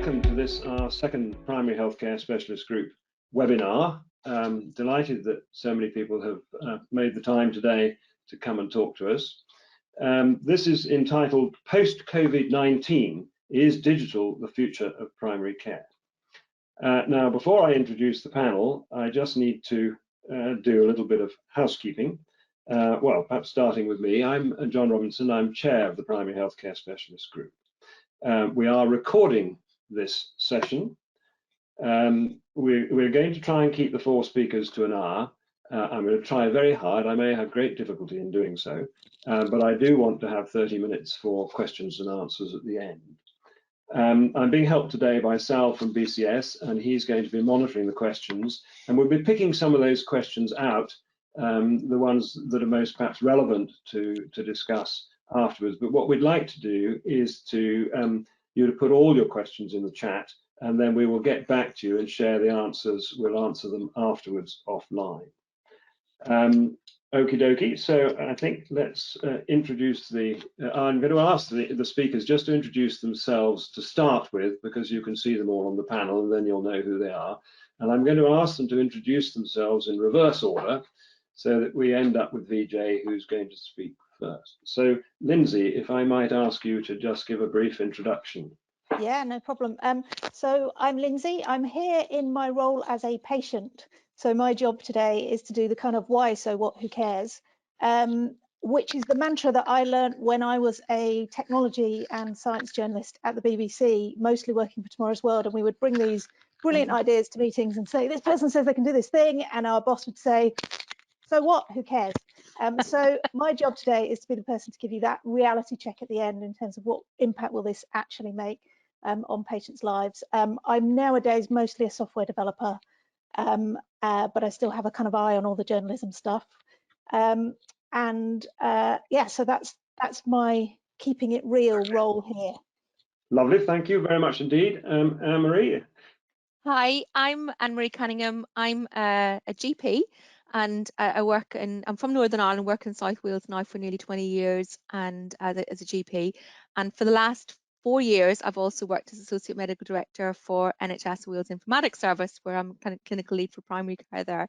welcome to this, our second Primary Healthcare Specialist Group webinar. Delighted that so many people have made the time today to come and talk to us. This is entitled Post-COVID-19, Is Digital the Future of Primary Care? Now, before I introduce the panel, I just need to do a little bit of housekeeping. Well, perhaps starting with me. I'm John Robinson. I'm chair of the Primary Healthcare Specialist Group. We are recording this session. We're going to try and keep the 4 speakers to an hour. I'm going to try very hard. I may have great difficulty in doing so, but I do want to have 30 minutes for questions and answers at the end. I'm being helped today by Sal from BCS, and he's going to be monitoring the questions, and we'll be picking some of those questions out, the ones that are most perhaps relevant to discuss afterwards. But what we'd like to do is to you to put all your questions in the chat, and then we will get back to you and share the answers. We'll answer them afterwards offline. Okie dokie. So I think let's introduce the. I'm going to ask the speakers just to introduce themselves to start with, because you can see them all on the panel, and then you'll know who they are. And I'm going to ask them to introduce themselves in reverse order, so that we end up with VJ, who's going to speak first. So, Lindsay, if I might ask you to just give a brief introduction. Yeah, no problem. So I'm Lindsay. I'm here in my role as a patient. So my job today is to do the kind of why, so what, who cares, which is the mantra that I learned when I was a technology and science journalist at the BBC, mostly working for Tomorrow's World. And we would bring these brilliant ideas to meetings and say, this person says they can do this thing. And our boss would say, so what, who cares? So my job today is to be the person to give you that reality check at the end in terms of what impact will this actually make on patients' lives. I'm nowadays mostly a software developer, but I still have a kind of eye on all the journalism stuff. Yeah, so that's my keeping it real role here. Lovely, thank you very much indeed. Anne-Marie. Hi, I'm Anne-Marie Cunningham. I'm a GP, and I'm from Northern Ireland, work in South Wales now for nearly 20 years and as a GP. And for the last 4 years, I've also worked as Associate Medical Director for NHS Wales Informatics Service, where I'm kind of clinical lead for primary care there.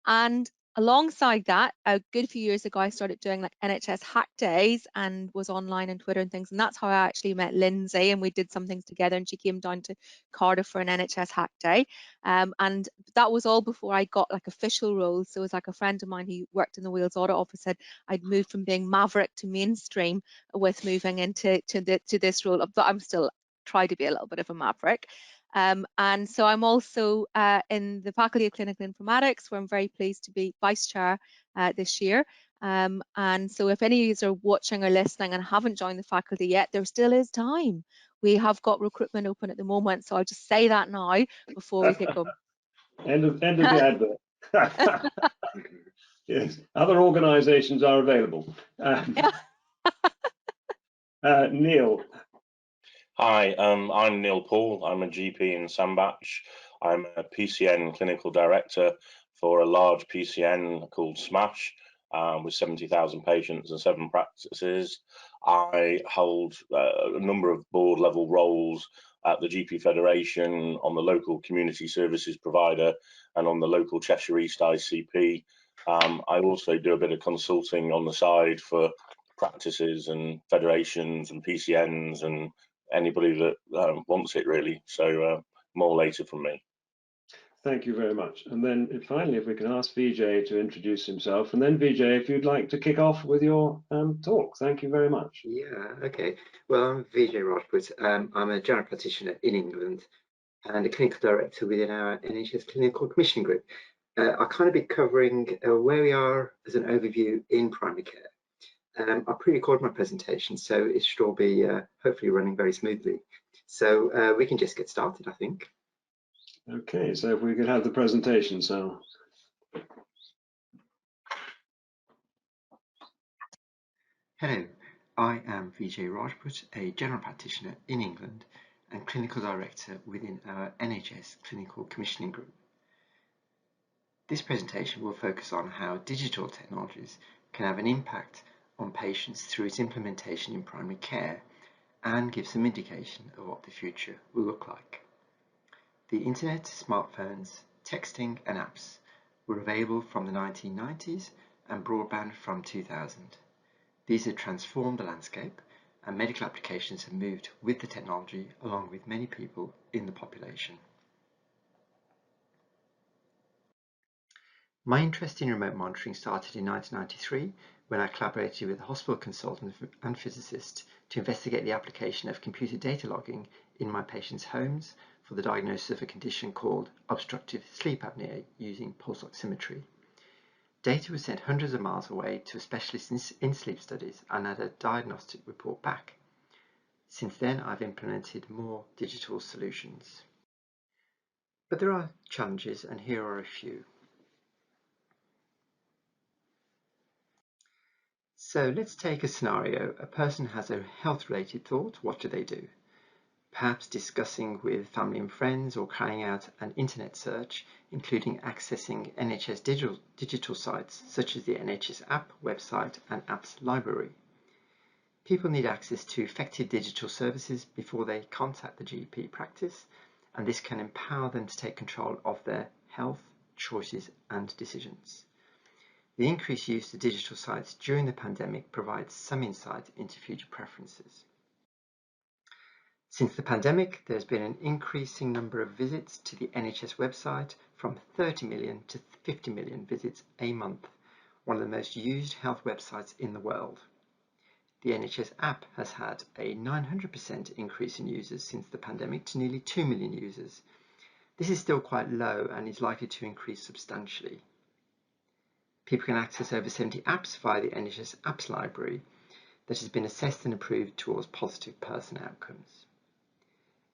And alongside that, a good few years ago, I started doing like NHS hack days and was online on Twitter and things. And that's how I actually met Lindsay, and we did some things together, and she came down to Cardiff for an NHS hack day. And that was all before I got like official roles. So it was like a friend of mine who worked in the Wales Audit Office said I'd moved from being maverick to mainstream with moving into this role. But I'm still trying to be a little bit of a maverick. And so I'm also in the Faculty of Clinical Informatics, where I'm very pleased to be Vice Chair this year. And so if any of you are watching or listening and haven't joined the faculty yet, there still is time. We have got recruitment open at the moment, so I'll just say that now before we kick on. End of the advert. Yes, other organisations are available. Neil. Hi, I'm Neil Paul. I'm a GP in Sandbach. I'm a PCN clinical director for a large PCN called Smash with 70,000 patients and 7 practices. I hold a number of board level roles at the GP Federation, on the local community services provider, and on the local Cheshire East ICP. I also do a bit of consulting on the side for practices and federations and PCNs and anybody that wants it, really. So more later from me. Thank you very much. And then finally, if we can ask Vijay to introduce himself, and then Vijay, if you'd like to kick off with your talk. Thank you very much. Yeah, okay. Well, I'm Vijay Rajput. I'm a general practitioner in England and a clinical director within our NHS Clinical Commissioning Group. I'll kind of be covering where we are as an overview in primary care. I pre-recorded my presentation, so it should all be hopefully running very smoothly. So we can just get started, I think. Okay, so if we could have the presentation, so. Hello, I am Vijay Rajput, a general practitioner in England and clinical director within our NHS Clinical Commissioning Group. This presentation will focus on how digital technologies can have an impact on patients through its implementation in primary care and give some indication of what the future will look like. The internet, smartphones, texting and apps were available from the 1990s and broadband from 2000. These have transformed the landscape, and medical applications have moved with the technology along with many people in the population. My interest in remote monitoring started in 1993 when I collaborated with a hospital consultant and physicist to investigate the application of computer data logging in my patients' homes for the diagnosis of a condition called obstructive sleep apnea using pulse oximetry. Data was sent hundreds of miles away to a specialist in sleep studies and had a diagnostic report back. Since then, I've implemented more digital solutions. But there are challenges, and here are a few. So let's take a scenario. A person has a health-related thought. What do they do? Perhaps discussing with family and friends or carrying out an internet search, including accessing NHS digital sites such as the NHS app, website and apps library. People need access to effective digital services before they contact the GP practice, and this can empower them to take control of their health, choices and decisions. The increased use of digital sites during the pandemic provides some insight into future preferences. Since the pandemic, there's been an increasing number of visits to the NHS website, from 30 million to 50 million visits a month, one of the most used health websites in the world. The NHS app has had a 900% increase in users since the pandemic to nearly 2 million users. This is still quite low and is likely to increase substantially. People can access over 70 apps via the NHS apps library that has been assessed and approved towards positive person outcomes.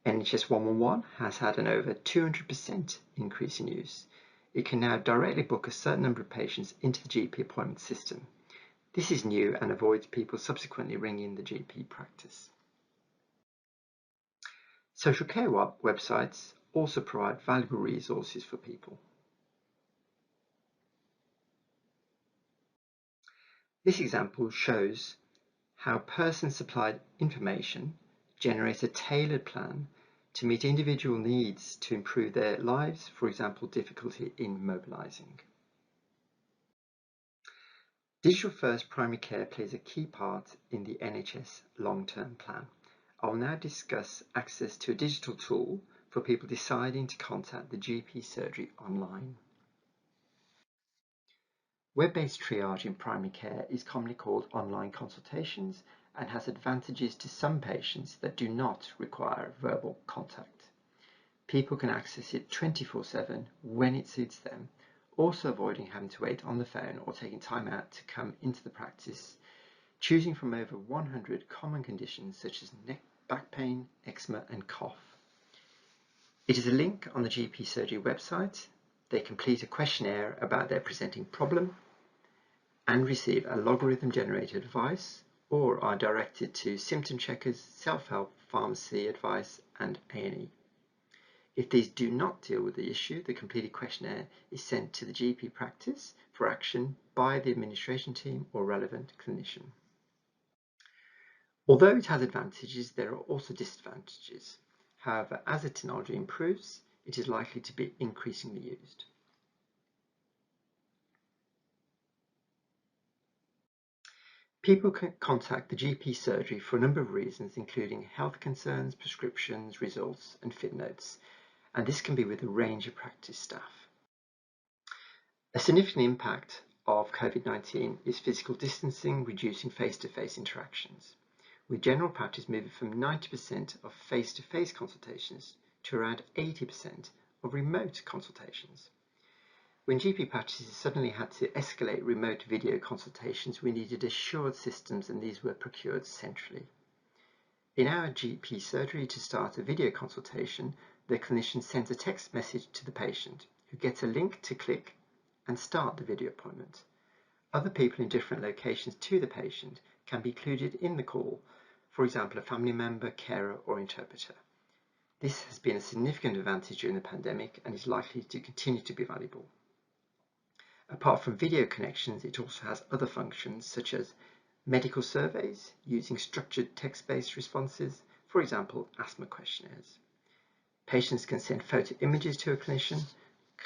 NHS 111 has had an over 200% increase in use. It can now directly book a certain number of patients into the GP appointment system. This is new and avoids people subsequently ringing the GP practice. Social care websites also provide valuable resources for people. This example shows how person-supplied information generates a tailored plan to meet individual needs to improve their lives, for example, difficulty in mobilizing. Digital First Primary Care plays a key part in the NHS long-term plan. I will now discuss access to a digital tool for people deciding to contact the GP surgery online. Web-based triage in primary care is commonly called online consultations and has advantages to some patients that do not require verbal contact. People can access it 24/7 when it suits them, also avoiding having to wait on the phone or taking time out to come into the practice, choosing from over 100 common conditions such as neck, back pain, eczema and cough. It is a link on the GP surgery website. They complete a questionnaire about their presenting problem and receive a logarithm generated advice, or are directed to symptom checkers, self-help, pharmacy advice and A&E. If these do not deal with the issue, the completed questionnaire is sent to the GP practice for action by the administration team or relevant clinician. Although it has advantages, there are also disadvantages. However, as the technology improves, it is likely to be increasingly used. People can contact the GP surgery for a number of reasons, including health concerns, prescriptions, results, and fit notes, and this can be with a range of practice staff. A significant impact of COVID-19 is physical distancing, reducing face-to-face interactions, with general practice moving from 90% of face-to-face consultations to around 80% of remote consultations. When GP practices suddenly had to escalate remote video consultations, we needed assured systems, and these were procured centrally. In our GP surgery, to start a video consultation, the clinician sends a text message to the patient, who gets a link to click and start the video appointment. Other people in different locations to the patient can be included in the call, for example, a family member, carer or interpreter. This has been a significant advantage during the pandemic and is likely to continue to be valuable. Apart from video connections, it also has other functions such as medical surveys using structured text-based responses, for example, asthma questionnaires. Patients can send photo images to a clinician.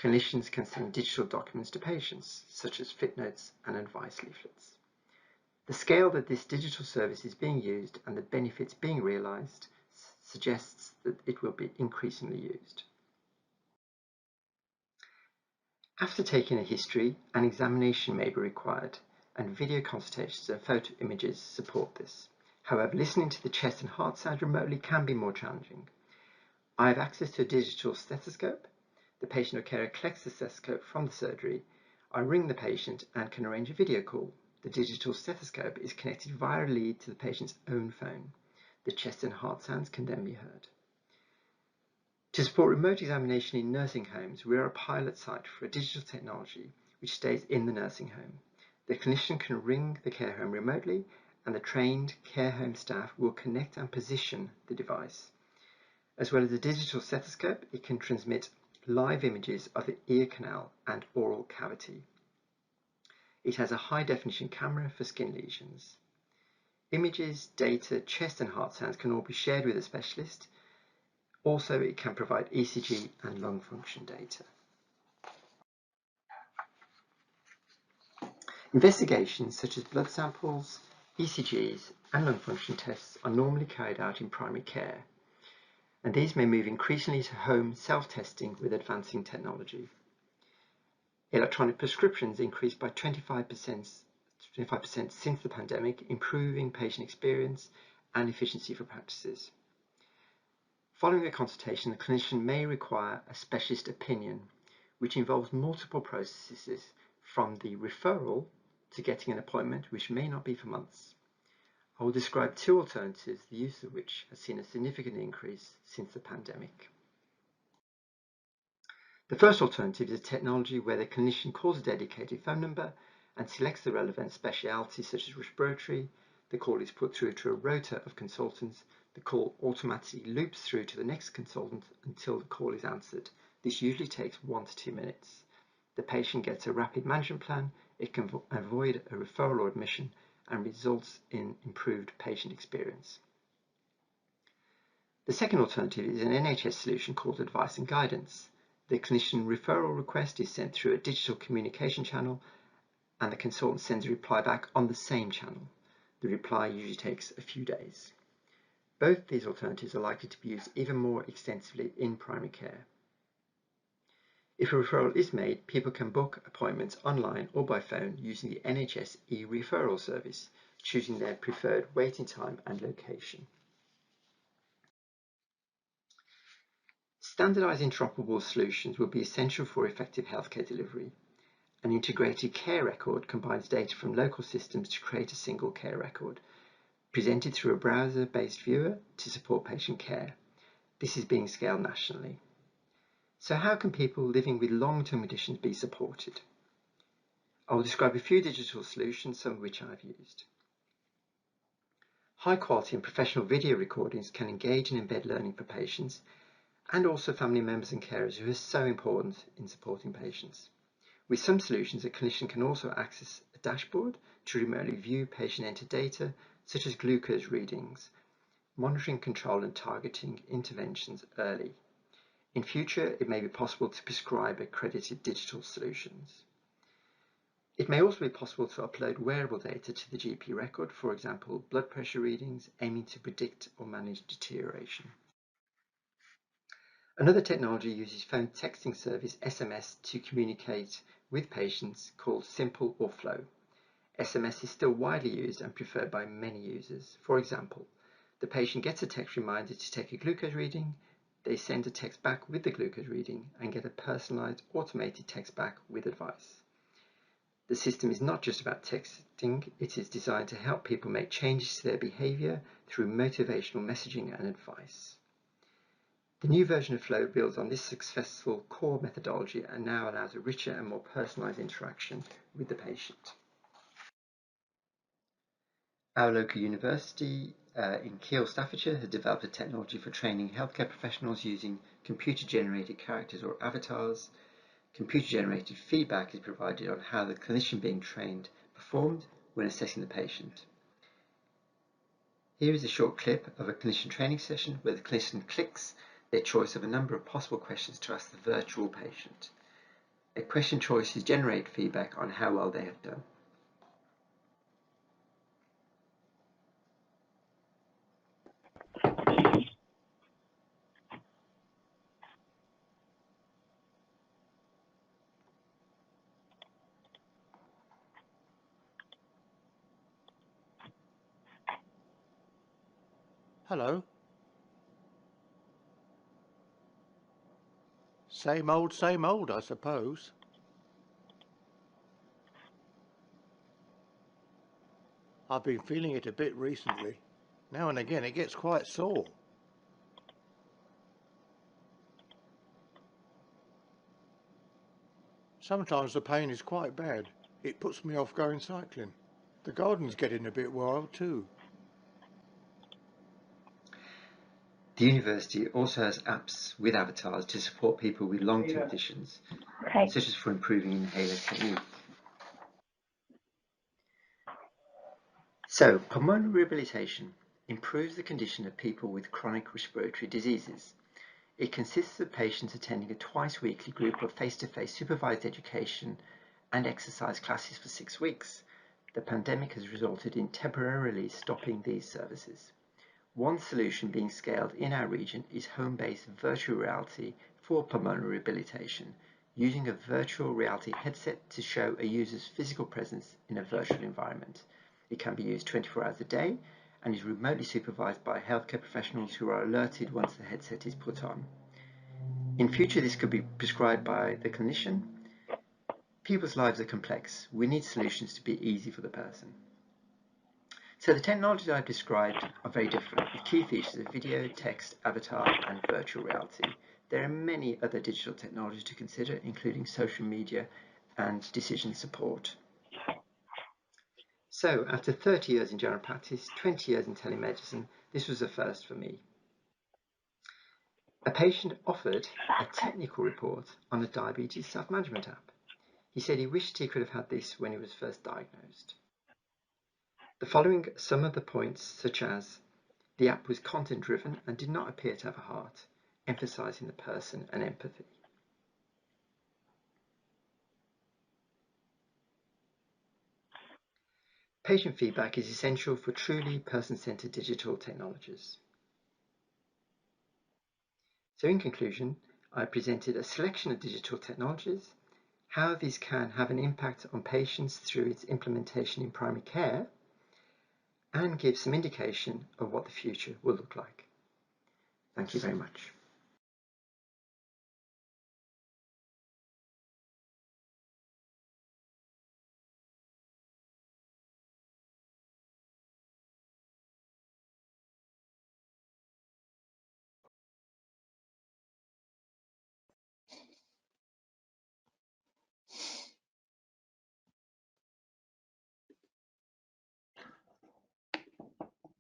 Clinicians can send digital documents to patients, such as fit notes and advice leaflets. The scale that this digital service is being used and the benefits being realised suggests that it will be increasingly used. After taking a history, an examination may be required, and video consultations and photo images support this. However, listening to the chest and heart sound remotely can be more challenging. I have access to a digital stethoscope. The patient or carer collects the stethoscope from the surgery. I ring the patient and can arrange a video call. The digital stethoscope is connected via a lead to the patient's own phone. The chest and heart sounds can then be heard. To support remote examination in nursing homes, we are a pilot site for a digital technology which stays in the nursing home. The clinician can ring the care home remotely, and the trained care home staff will connect and position the device. As well as the digital stethoscope, it can transmit live images of the ear canal and oral cavity. It has a high-definition camera for skin lesions. Images, data, chest and heart sounds can all be shared with a specialist. Also, it can provide ECG and lung function data. Investigations such as blood samples, ECGs and lung function tests are normally carried out in primary care, and these may move increasingly to home self-testing with advancing technology. Electronic prescriptions increased by 25% since the pandemic, improving patient experience and efficiency for practices. Following a consultation, the clinician may require a specialist opinion, which involves multiple processes from the referral to getting an appointment, which may not be for months. I will describe two alternatives, the use of which has seen a significant increase since the pandemic. The first alternative is a technology where the clinician calls a dedicated phone number and selects the relevant specialty such as respiratory. The call is put through to a rota of consultants. The call automatically loops through to the next consultant until the call is answered. This usually takes 1 to 2 minutes. The patient gets a rapid management plan. It can avoid a referral or admission and results in improved patient experience. The second alternative is an NHS solution called Advice and Guidance. The clinician referral request is sent through a digital communication channel, and the consultant sends a reply back on the same channel. The reply usually takes a few days. Both these alternatives are likely to be used even more extensively in primary care. If a referral is made, people can book appointments online or by phone using the NHS e-referral service, choosing their preferred waiting time and location. Standardised interoperable solutions will be essential for effective healthcare delivery. An integrated care record combines data from local systems to create a single care record, presented through a browser-based viewer to support patient care. This is being scaled nationally. So how can people living with long-term conditions be supported? I will describe a few digital solutions, some of which I've used. High quality and professional video recordings can engage and embed learning for patients and also family members and carers, who are so important in supporting patients. With some solutions, a clinician can also access a dashboard to remotely view patient-entered data, such as glucose readings, monitoring, control and targeting interventions early. In future, it may be possible to prescribe accredited digital solutions. It may also be possible to upload wearable data to the GP record, for example, blood pressure readings, aiming to predict or manage deterioration. Another technology uses phone texting service, SMS, to communicate with patients, called Simple or Flow. SMS is still widely used and preferred by many users. For example, the patient gets a text reminder to take a glucose reading. They send a text back with the glucose reading and get a personalized automated text back with advice. The system is not just about texting, it is designed to help people make changes to their behavior through motivational messaging and advice. The new version of Flow builds on this successful core methodology and now allows a richer and more personalized interaction with the patient. Our local university in Ccio, Staffordshire, has developed a technology for training healthcare professionals using computer-generated characters or avatars. Computer-generated feedback is provided on how the clinician being trained performed when assessing the patient. Here is a short clip of a clinician training session where the clinician clicks their choice of a number of possible questions to ask the virtual patient. A question choices generate feedback on how well they have done. Hello. Same old, I suppose. I've been feeling it a bit recently. Now and again it gets quite sore. Sometimes the pain is quite bad. It puts me off going cycling. The garden's getting a bit wild too. The university also has apps with avatars to support people with long-term conditions, such as for improving inhaler technique. So, pulmonary rehabilitation improves the condition of people with chronic respiratory diseases. It consists of patients attending a twice-weekly group of face-to-face supervised education and exercise classes for 6 weeks. The pandemic has resulted in temporarily stopping these services. One solution being scaled in our region is home-based virtual reality for pulmonary rehabilitation, using a virtual reality headset to show a user's physical presence in a virtual environment. It can be used 24 hours a day and is remotely supervised by healthcare professionals who are alerted once the headset is put on. In future, this could be prescribed by the clinician. People's lives are complex. We need solutions to be easy for the person. So the technologies I've described are very different, with key features of video, text, avatar, and virtual reality. There are many other digital technologies to consider, including social media and decision support. So after 30 years in general practice, 20 years in telemedicine, this was a first for me. A patient offered a technical report on a diabetes self-management app. He said he wished he could have had this when he was first diagnosed. The following are some of the points, such as the app was content-driven and did not appear to have a heart, emphasizing the person and empathy. Patient feedback is essential for truly person-centered digital technologies. So in conclusion, I presented a selection of digital technologies, how these can have an impact on patients through its implementation in primary care, and give some indication of what the future will look like. Thank you very much.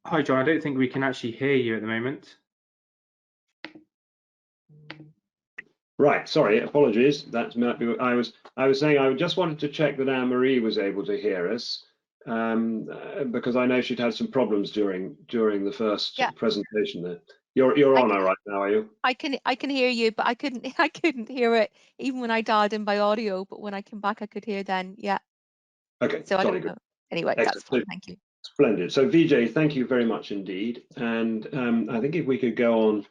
Hi, John. I don't think we can actually hear you at the moment. Right, sorry, apologies. That might be what I was saying. I just wanted to check that Anne-Marie was able to hear us, because I know she'd had some problems during the first presentation there. You're on all right now, are you? I can hear you, but I couldn't hear it even when I dialed in by audio, but when I came back I could hear then. Yeah. Okay, So I sorry, don't good. know. Anyway, Excellent. that's fine. Thank you. Splendid. So Vijay, thank you very much indeed. And I think if we could go on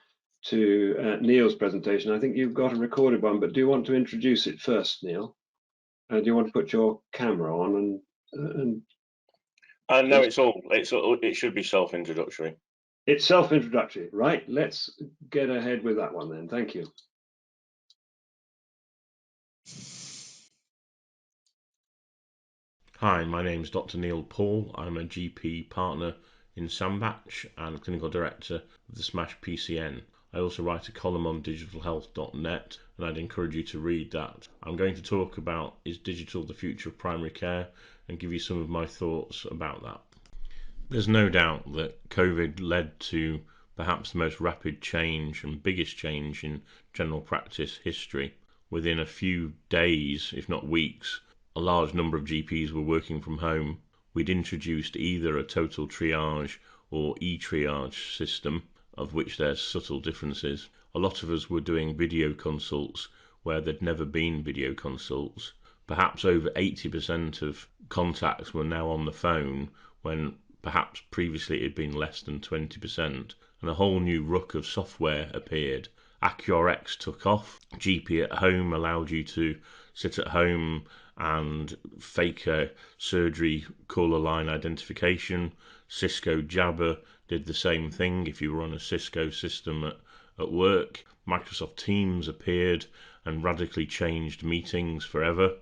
to Neil's presentation. I think you've got a recorded one, but do you want to introduce it first, Neil? Do you want to put your camera on and No, it should be self-introductory. It's self-introductory, right? Let's get ahead with that one then. Thank you. Hi, my name is Dr. Neil Paul. I'm a GP partner in Sandbach and clinical director of the Smash PCN. I also write a column on digitalhealth.net and I'd encourage you to read that. I'm going to talk about is digital the future of primary care and give you some of my thoughts about that. There's no doubt that COVID led to perhaps the most rapid change and biggest change in general practice history. Within a few days, if not weeks, a large number of GPs were working from home. We'd introduced either a total triage or e-triage system, of which there's subtle differences. A lot of us were doing video consults where there'd never been video consults. Perhaps over 80% of contacts were now on the phone, when perhaps previously it had been less than 20%, and a whole new ruck of software appeared. AccuRx took off. GP at home allowed you to sit at home and fake a surgery caller line identification. Cisco Jabber did the same thing if you were on a Cisco system at work. Microsoft Teams appeared and radically changed meetings forever.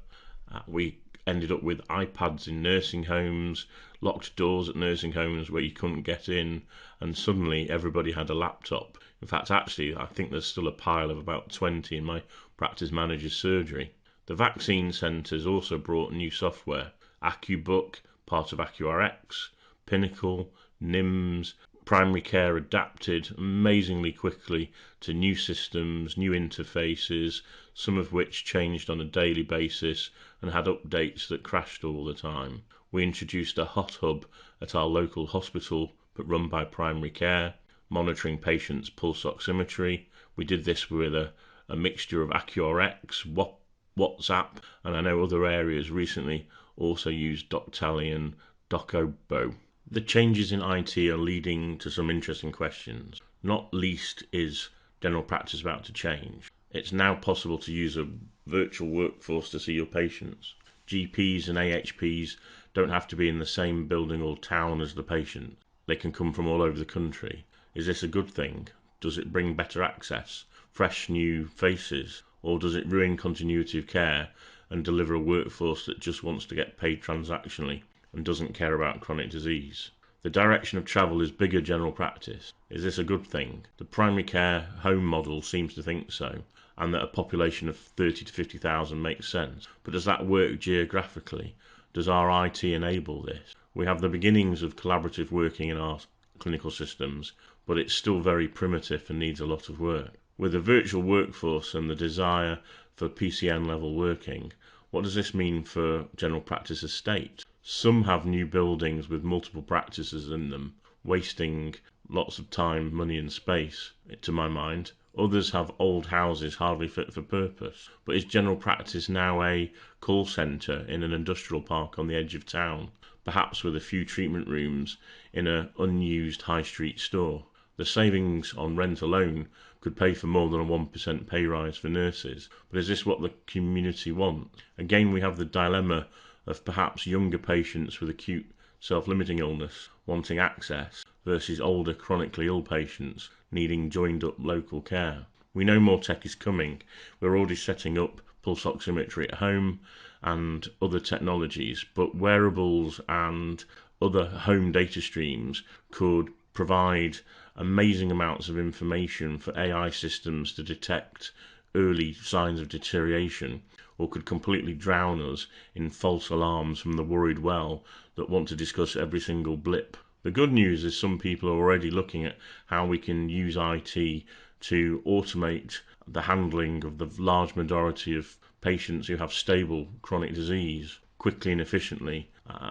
We ended up with iPads in nursing homes, locked doors at nursing homes where you couldn't get in, and suddenly everybody had a laptop. In fact, actually, I think there's still a pile of about 20 in my practice manager's surgery. The vaccine centres also brought new software. AccuBook, part of AccuRx, Pinnacle, NIMS, Primary Care adapted amazingly quickly to new systems, new interfaces, some of which changed on a daily basis and had updates that crashed all the time. We introduced a hot hub at our local hospital, but run by Primary Care, monitoring patients' pulse oximetry. We did this with a mixture of AccuRx, WhatsApp, and I know other areas recently also used Doctally and Docobo. The changes in IT are leading to some interesting questions. Not least is general practice about to change. It's now possible to use a virtual workforce to see your patients. GPs and AHPs don't have to be in the same building or town as the patient. They can come from all over the country. Is this a good thing? Does it bring better access, fresh new faces, or does it ruin continuity of care and deliver a workforce that just wants to get paid transactionally and doesn't care about chronic disease? The direction of travel is bigger general practice. Is this a good thing? The primary care home model seems to think so, and that a population of 30 to 50,000 makes sense. But does that work geographically? Does our IT enable this? We have the beginnings of collaborative working in our clinical systems, but it's still very primitive and needs a lot of work. With a virtual workforce and the desire for PCN level working, what does this mean for general practice estate? Some have new buildings with multiple practices in them, wasting lots of time, money and space, to my mind. Others have old houses hardly fit for purpose. But is general practice now a call centre in an industrial park on the edge of town, perhaps with a few treatment rooms in an unused high street store? The savings on rent alone could pay for more than a 1% pay rise for nurses. But is this what the community wants? Again, we have the dilemma of perhaps younger patients with acute self-limiting illness wanting access versus older chronically ill patients needing joined up local care. We know more tech is coming. We're already setting up pulse oximetry at home and other technologies, but wearables and other home data streams could provide amazing amounts of information for AI systems to detect early signs of deterioration, or could completely drown us in false alarms from the worried well that want to discuss every single blip. The good news is some people are already looking at how we can use IT to automate the handling of the large majority of patients who have stable chronic disease quickly and efficiently,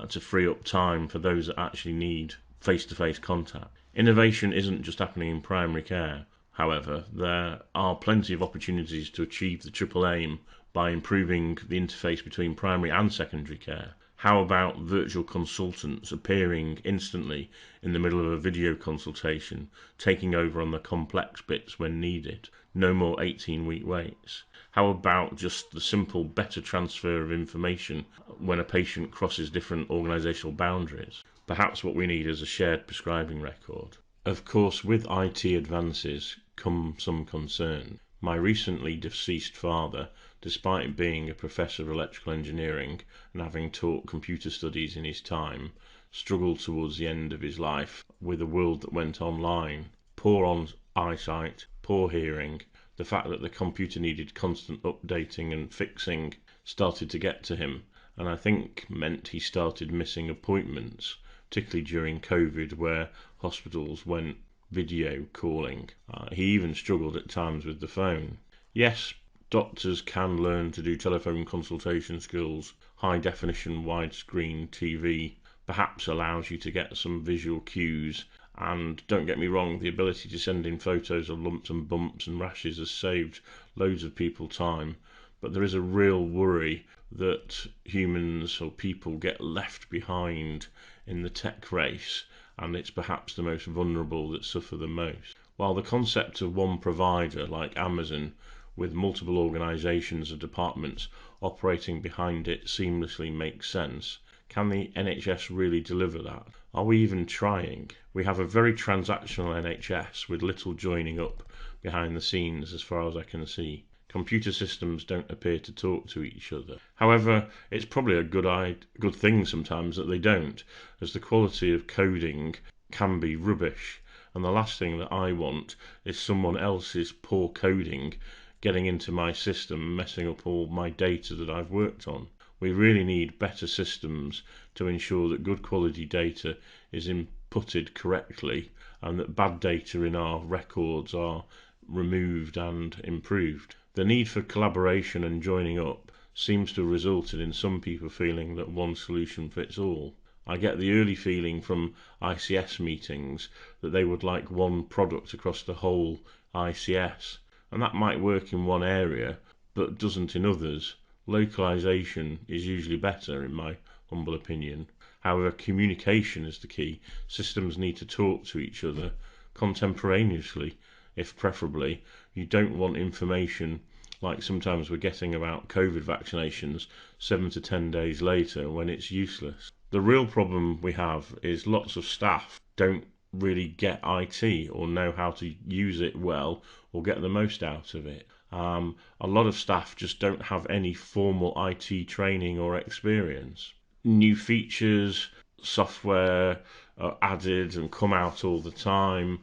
to free up time for those that actually need face-to-face contact. Innovation isn't just happening in primary care. However, there are plenty of opportunities to achieve the triple aim by improving the interface between primary and secondary care. How about virtual consultants appearing instantly in the middle of a video consultation, taking over on the complex bits when needed? No more 18-week waits. How about just the simple better transfer of information when a patient crosses different organisational boundaries? Perhaps what we need is a shared prescribing record. Of course, with IT advances come some concern. My recently deceased father, despite being a professor of electrical engineering and having taught computer studies in his time, struggled towards the end of his life with a world that went online. Poor eyesight, poor hearing, the fact that the computer needed constant updating and fixing started to get to him, and I think meant he started missing appointments, particularly during COVID, where hospitals went video calling. He even struggled at times with the phone. Yes, doctors can learn to do telephone consultation skills. High definition widescreen TV perhaps allows you to get some visual cues And don't get me wrong, the ability to send in photos of lumps and bumps and rashes has saved loads of people time. But there is a real worry that humans or people get left behind in the tech race, and it's perhaps the most vulnerable that suffer the most. While the concept of one provider like Amazon, with multiple organisations and departments operating behind it seamlessly makes sense, can the NHS really deliver that? Are we even trying? We have a very transactional NHS with little joining up behind the scenes as far as I can see. Computer systems don't appear to talk to each other. However, it's probably a good thing sometimes that they don't, as the quality of coding can be rubbish. And the last thing that I want is someone else's poor coding getting into my system and messing up all my data that I've worked on. We really need better systems to ensure that good quality data is inputted correctly and that bad data in our records are removed and improved. The need for collaboration and joining up seems to have resulted in some people feeling that one solution fits all. I get the early feeling from ICS meetings that they would like one product across the whole ICS, and that might work in one area but doesn't in others. Localization is usually better, in my humble opinion. However, communication is the key. Systems need to talk to each other contemporaneously, if preferably. You don't want information like sometimes we're getting about COVID vaccinations 7 to 10 days later when it's useless. The real problem we have is lots of staff don't really get IT or know how to use it well or get the most out of it. A lot of staff just don't have any formal IT training or experience. New features, software are added and come out all the time,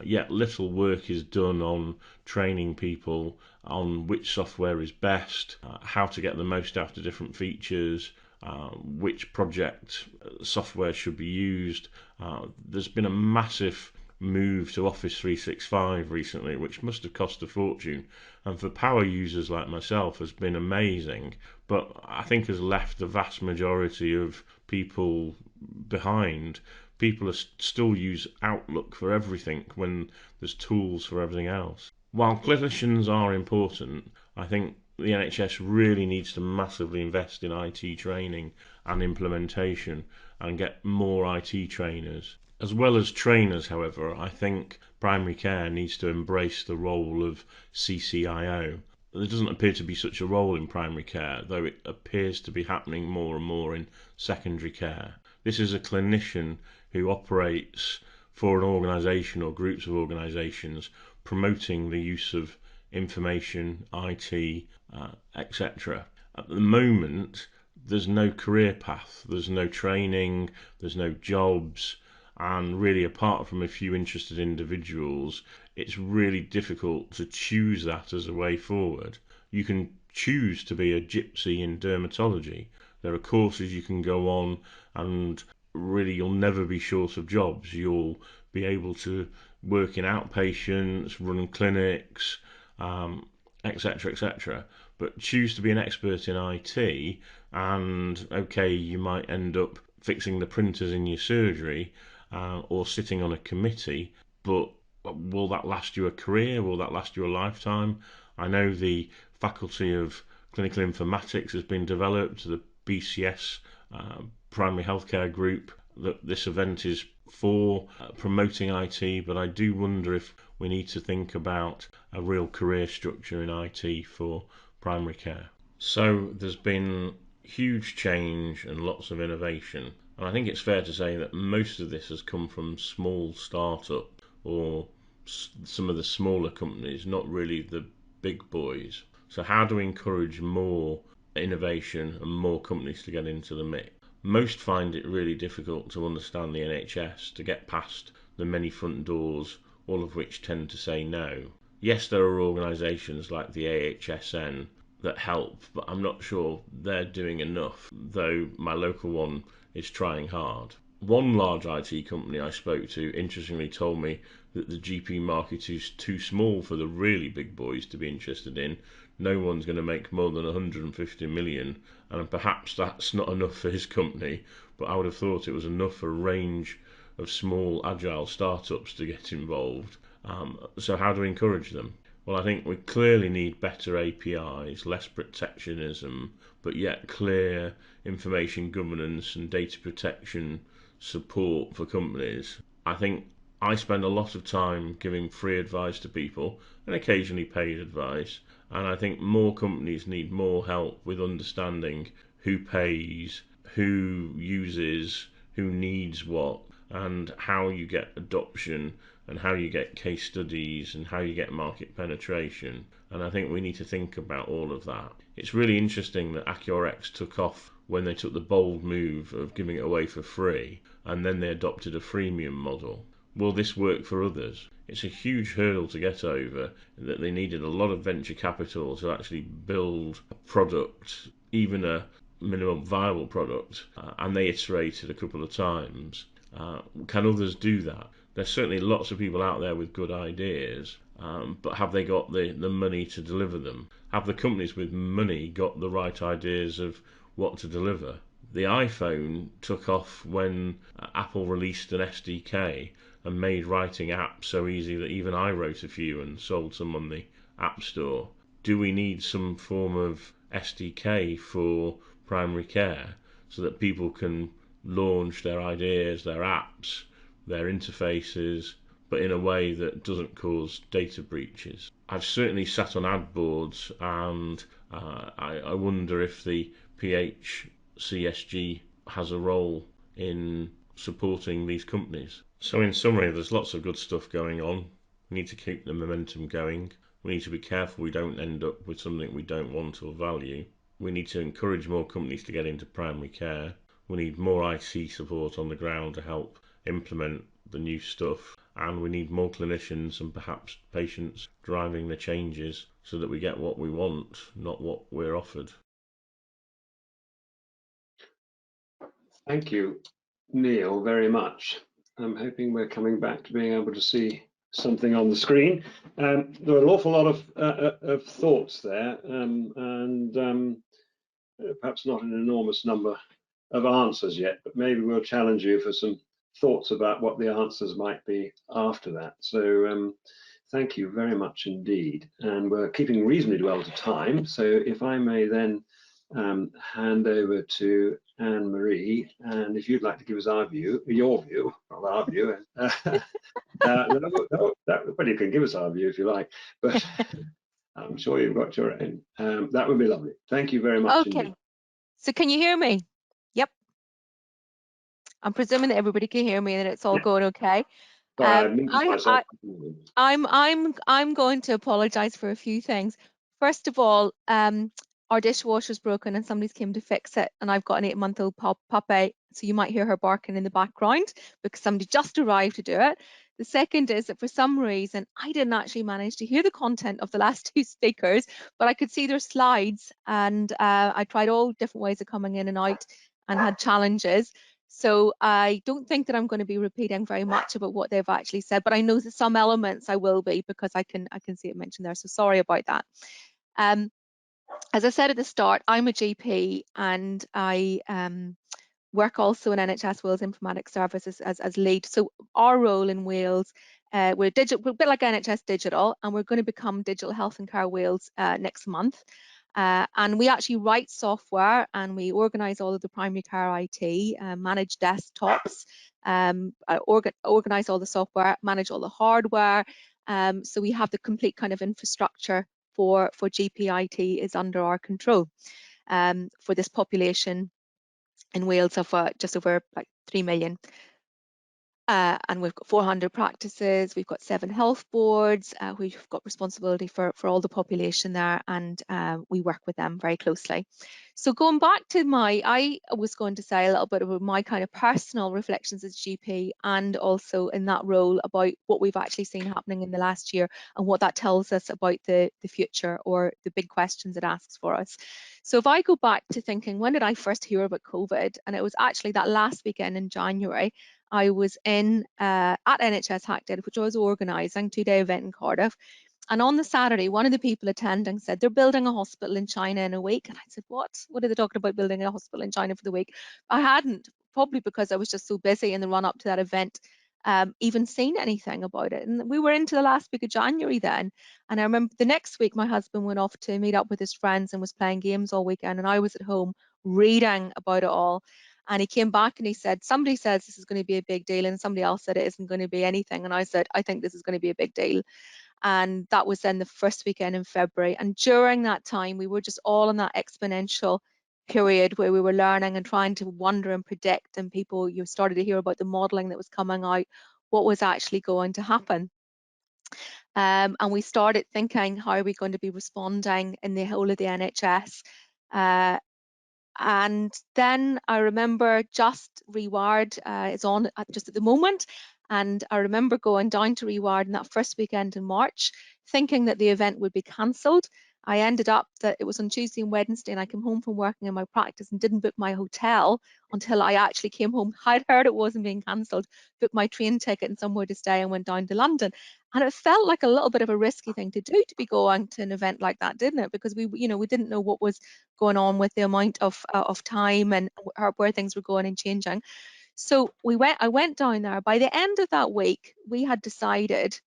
yet little work is done on training people on which software is best, how to get the most out of different features, which project software should be used. There's been a massive move to Office 365 recently, which must have cost a fortune, and for power users like myself has been amazing, but I think has left the vast majority of people behind. People still use Outlook for everything when there's tools for everything else. While clinicians are important, I think the NHS really needs to massively invest in IT training and implementation and get more IT trainers. As well as trainers, however, I think primary care needs to embrace the role of CCIO. There doesn't appear to be such a role in primary care, though it appears to be happening more and more in secondary care. This is a clinician who operates for an organisation or groups of organisations promoting the use of information, IT, etc. At the moment, there's no career path, there's no training, there's no jobs, and really apart from a few interested individuals, it's really difficult to choose that as a way forward. You can choose to be a gypsy in dermatology. There are courses you can go on, and really you'll never be short of jobs. You'll be able to work in outpatients, run clinics, etc., etc. But choose to be an expert in IT, and okay, you might end up fixing the printers in your surgery or sitting on a committee, but will that last you a career? Will that last you a lifetime? I know the Faculty of Clinical Informatics has been developed, the BCS Primary Healthcare Group, that this event is for promoting IT, but I do wonder if we need to think about a real career structure in IT for primary care. So there's been huge change and lots of innovation, and I think it's fair to say that most of this has come from small startups or some of the smaller companies, not really the big boys. So how do we encourage more innovation and more companies to get into the mix? Most find it really difficult to understand the NHS, to get past the many front doors, all of which tend to say no. Yes, there are organisations like the AHSN that help, but I'm not sure they're doing enough, though my local one is trying hard. One large IT company I spoke to interestingly told me that the GP market is too small for the really big boys to be interested in. No one's going to make more than 150 million, and perhaps that's not enough for his company, but I would have thought it was enough for a range of small agile startups to get involved. So how do we encourage them? Well, I think we clearly need better APIs, less protectionism, but yet clear information governance and data protection support for companies. I think I spend a lot of time giving free advice to people and occasionally paid advice, and I think more companies need more help with understanding who pays, who uses, who needs what, and how you get adoption and how you get case studies and how you get market penetration. And I think we need to think about all of that. It's really interesting that AccuRx took off when they took the bold move of giving it away for free, and then they adopted a freemium model. Will this work for others? It's a huge hurdle to get over, that they needed a lot of venture capital to actually build a product, even a minimum viable product, and they iterated a couple of times. Can others do that? There's certainly lots of people out there with good ideas, but have they got the money to deliver them? Have the companies with money got the right ideas of what to deliver? The iPhone took off when Apple released an SDK and made writing apps so easy that even I wrote a few and sold some on the App Store. Do we need some form of SDK for primary care so that people can launch their ideas, their apps, their interfaces, but in a way that doesn't cause data breaches? I've certainly sat on ad boards, and I wonder if the PHCSG has a role in supporting these companies. So in summary, there's lots of good stuff going on. We need to keep the momentum going. We need to be careful we don't end up with something we don't want or value. We need to encourage more companies to get into primary care. We need more IT support on the ground to help implement the new stuff. And we need more clinicians and perhaps patients driving the changes so that we get what we want, not what we're offered. Thank you, Neil, very much. I'm hoping we're coming back to being able to see something on the screen. There are an awful lot of thoughts there, and perhaps not an enormous number of answers yet, but maybe we'll challenge you for some thoughts about what the answers might be after that. So thank you very much indeed. And we're keeping reasonably well to time. So if I may then hand over to Anne-Marie, and if you'd like to give us our view, your view, not our view. Well, you can give us our view if you like, but I'm sure you've got your own. That would be lovely. Thank you very much indeed. So can you hear me? Yep. I'm presuming that everybody can hear me and it's all going okay. Sorry, I'm going to apologize for a few things. First of all, our dishwasher's broken and somebody's came to fix it, and I've got an 8-month-old puppy, so you might hear her barking in the background because somebody just arrived to do it. The second is that for some reason I didn't actually manage to hear the content of the last two speakers, but I could see their slides, and I tried all different ways of coming in and out and had challenges. So I don't think that I'm going to be repeating very much about what they've actually said, but I know that some elements I will be, because I can see it mentioned there. So sorry about that. As I said at the start, I'm a GP, and I work also in NHS Wales Informatics Services as lead. So our role in Wales, we're a bit like NHS Digital, and we're going to become Digital Health and Care Wales next month. And we actually write software, and we organise all of the primary care IT, manage desktops, organise all the software, manage all the hardware. So we have the complete kind of infrastructure for GP IT is under our control for this population in Wales of just over like 3 million. And we've got 400 practices, we've got 7 health boards, we've got responsibility for all the population there, and we work with them very closely. So going back to I was going to say a little bit about my kind of personal reflections as GP, and also in that role about what we've actually seen happening in the last year and what that tells us about the future, or the big questions it asks for us. So if I go back to thinking, when did I first hear about COVID? And it was actually that last weekend in January. I was in at NHS Hack Day, which I was organising, 2-day event in Cardiff. And on the Saturday, one of the people attending said they're building a hospital in China in a week. And I said, what? What are they talking about, building a hospital in China for the week? I hadn't probably because I was just so busy in the run up to that event, even seen anything about it. And we were into the last week of January then. And I remember the next week my husband went off to meet up with his friends and was playing games all weekend, and I was at home reading about it all. And he came back and he said, somebody says this is going to be a big deal, and somebody else said it isn't going to be anything. And I said, I think this is going to be a big deal. And that was then the first weekend in February. And during that time, we were just all in that exponential period where we were learning and trying to wonder and predict, and people, you started to hear about the modelling that was coming out, what was actually going to happen. And we started thinking, how are we going to be responding in the whole of the NHS? And then I remember Just Rewired is on just at the moment. And I remember going down to Rewired in that first weekend in March, thinking that the event would be cancelled. I ended up that it was on Tuesday and Wednesday, and I came home from working in my practice and didn't book my hotel until I actually came home. I'd heard it wasn't being cancelled, booked my train ticket and somewhere to stay, and went down to London. And it felt like a little bit of a risky thing to do, to be going to an event like that, didn't it? Because we didn't know what was going on with the amount of time and where things were going and changing. So I went down there. By the end of that week, we had decided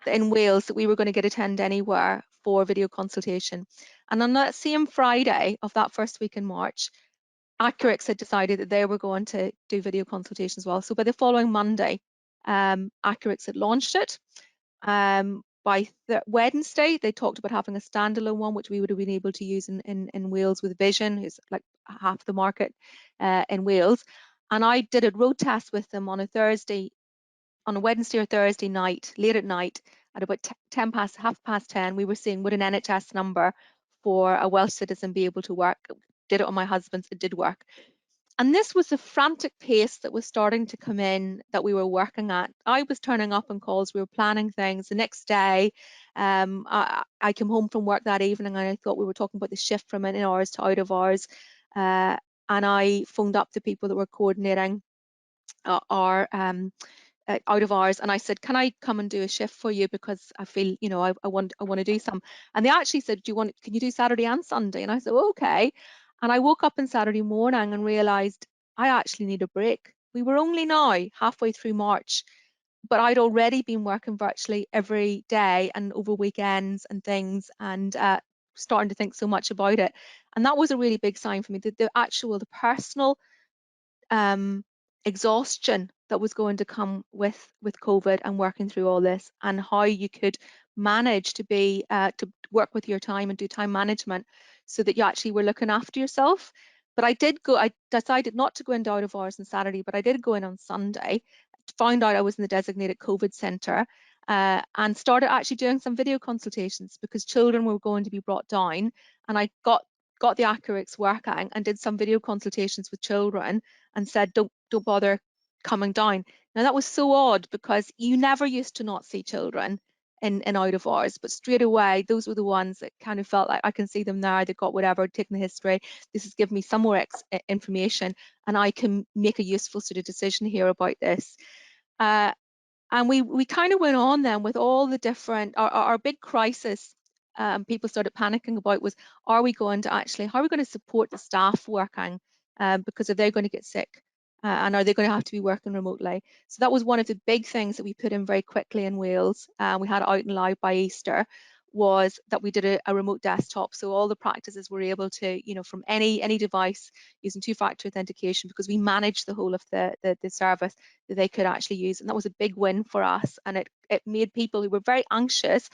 that in Wales that we were going to get Attend Anywhere for video consultation. And on that same Friday of that first week in March, Accurix had decided that they were going to do video consultation as well. So by the following Monday, Accurix had launched it. By Wednesday, they talked about having a standalone one, which we would have been able to use in Wales with Vision, who's like half the market in Wales. And I did a road test with them on a Wednesday or Thursday night, late at night, at about 10:30. We were seeing, would an NHS number for a Welsh citizen be able to work? Did it on my husband's, it did work. And this was the frantic pace that was starting to come in that we were working at. I was turning up on calls, we were planning things. The next day, I came home from work that evening and I thought we were talking about the shift from in hours to out of hours. And I phoned up the people that were coordinating our out of hours, and I said, can I come and do a shift for you, because I feel, I want to do some. And they actually said, can you do Saturday and Sunday? And I said, oh, okay. And I woke up on Saturday morning and realized I actually need a break. We were only now halfway through March, but I'd already been working virtually every day and over weekends and things, and starting to think so much about it. And that was a really big sign for me, that the personal exhaustion that was going to come with COVID and working through all this, and how you could manage to work with your time and do time management so that you actually were looking after yourself. But I decided not to go into out of hours on Saturday, but I did go in on Sunday, found out I was in the designated COVID centre, and started actually doing some video consultations, because children were going to be brought down, and I got the Accurix working and did some video consultations with children and said, don't bother coming down. Now that was so odd, because you never used to not see children in out of hours, but straight away those were the ones that kind of felt like I can see them now, they've got whatever, taking the history, this has given me some more information and I can make a useful sort of decision here about this. And we kind of went on then with all the different, our big crisis people started panicking about was, how are we going to support the staff working, because if they're going to get sick, and are they going to have to be working remotely? So that was one of the big things that we put in very quickly in Wales. We had it out and live by Easter, was that we did a remote desktop. So all the practices were able to, from any device, using two-factor authentication, because we managed the whole of the service, that they could actually use. And that was a big win for us. And it made people who were very anxious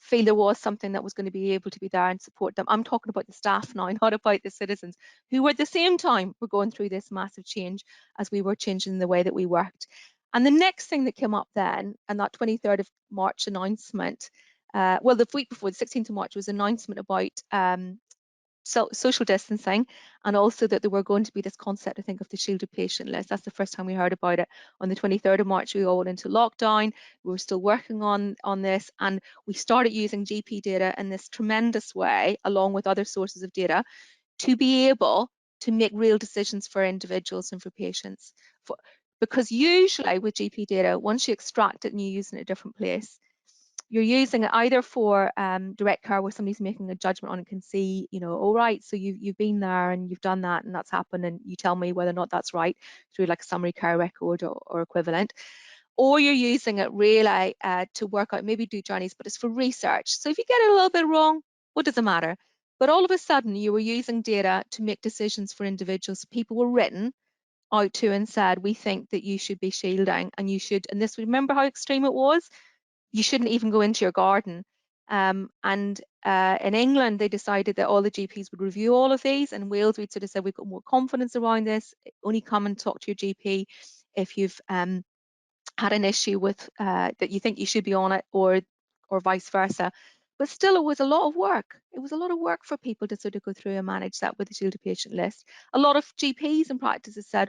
feel there was something that was going to be able to be there and support them. I'm talking about the staff now, not about the citizens, who were at the same time were going through this massive change as we were changing the way that we worked. And the next thing that came up then, and that 23rd of March announcement, well, the week before, the 16th of March, was an announcement about social distancing, and also that there were going to be this concept, I think, of the shielded patient list. That's the first time we heard about it. On the 23rd of March, we all went into lockdown. We were still working on this, and we started using GP data in this tremendous way, along with other sources of data, to be able to make real decisions for individuals and for patients. Because usually with GP data, once you extract it and you use it in a different place, you're using it either for direct care where somebody's making a judgment on and can see, you know, all right, so you've been there and you've done that and that's happened, and you tell me whether or not that's right through like a summary care record or equivalent. Or you're using it really to work out, maybe do journeys, but it's for research. So if you get it a little bit wrong, what does it matter? But all of a sudden you were using data to make decisions for individuals. People were written out to and said, we think that you should be shielding and you should, and this, remember how extreme it was? You shouldn't even go into your garden. In England, they decided that all the GPs would review all of these. In Wales, we'd sort of said we've got more confidence around this. Only come and talk to your GP if you've had an issue with that you think you should be on it, or vice versa. But still, it was a lot of work. It was a lot of work for people to sort of go through and manage that with the shielded patient list. A lot of GPs and practices said,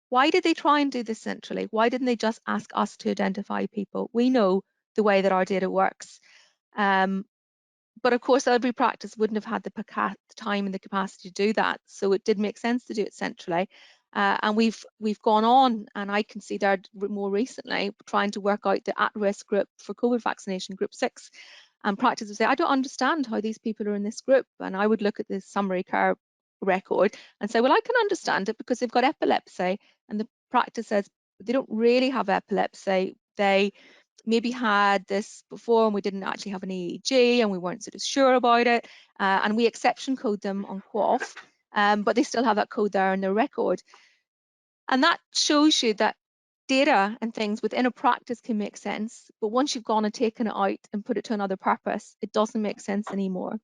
why did they try and do this centrally? Why didn't they just ask us to identify people? We know the way that our data works. But of course, every practice wouldn't have had the time and the capacity to do that. So it did make sense to do it centrally. And we've gone on, and I considered more recently trying to work out the at-risk group for COVID vaccination, group 6. And practice would say, I don't understand how these people are in this group. And I would look at the summary care record and say, well, I can understand it because they've got epilepsy. And the practice says they don't really have epilepsy. They maybe had this before and we didn't actually have an EEG and we weren't sort of sure about it, and we exception code them on QOF, but they still have that code there in their record. And that shows you that data and things within a practice can make sense, but once you've gone and taken it out and put it to another purpose, it doesn't make sense anymore.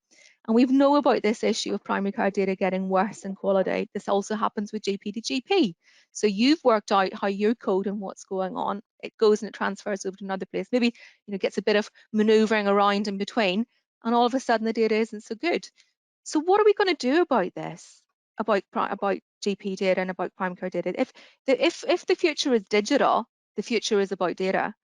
And we know about this issue of primary care data getting worse in quality. This also happens with GP to GP. So you've worked out how you code and what's going on. It goes and it transfers over to another place. Maybe, you know, gets a bit of maneuvering around in between, and all of a sudden the data isn't so good. So what are we going to do about this? About GP data and about primary care data? If the future is digital, the future is about data.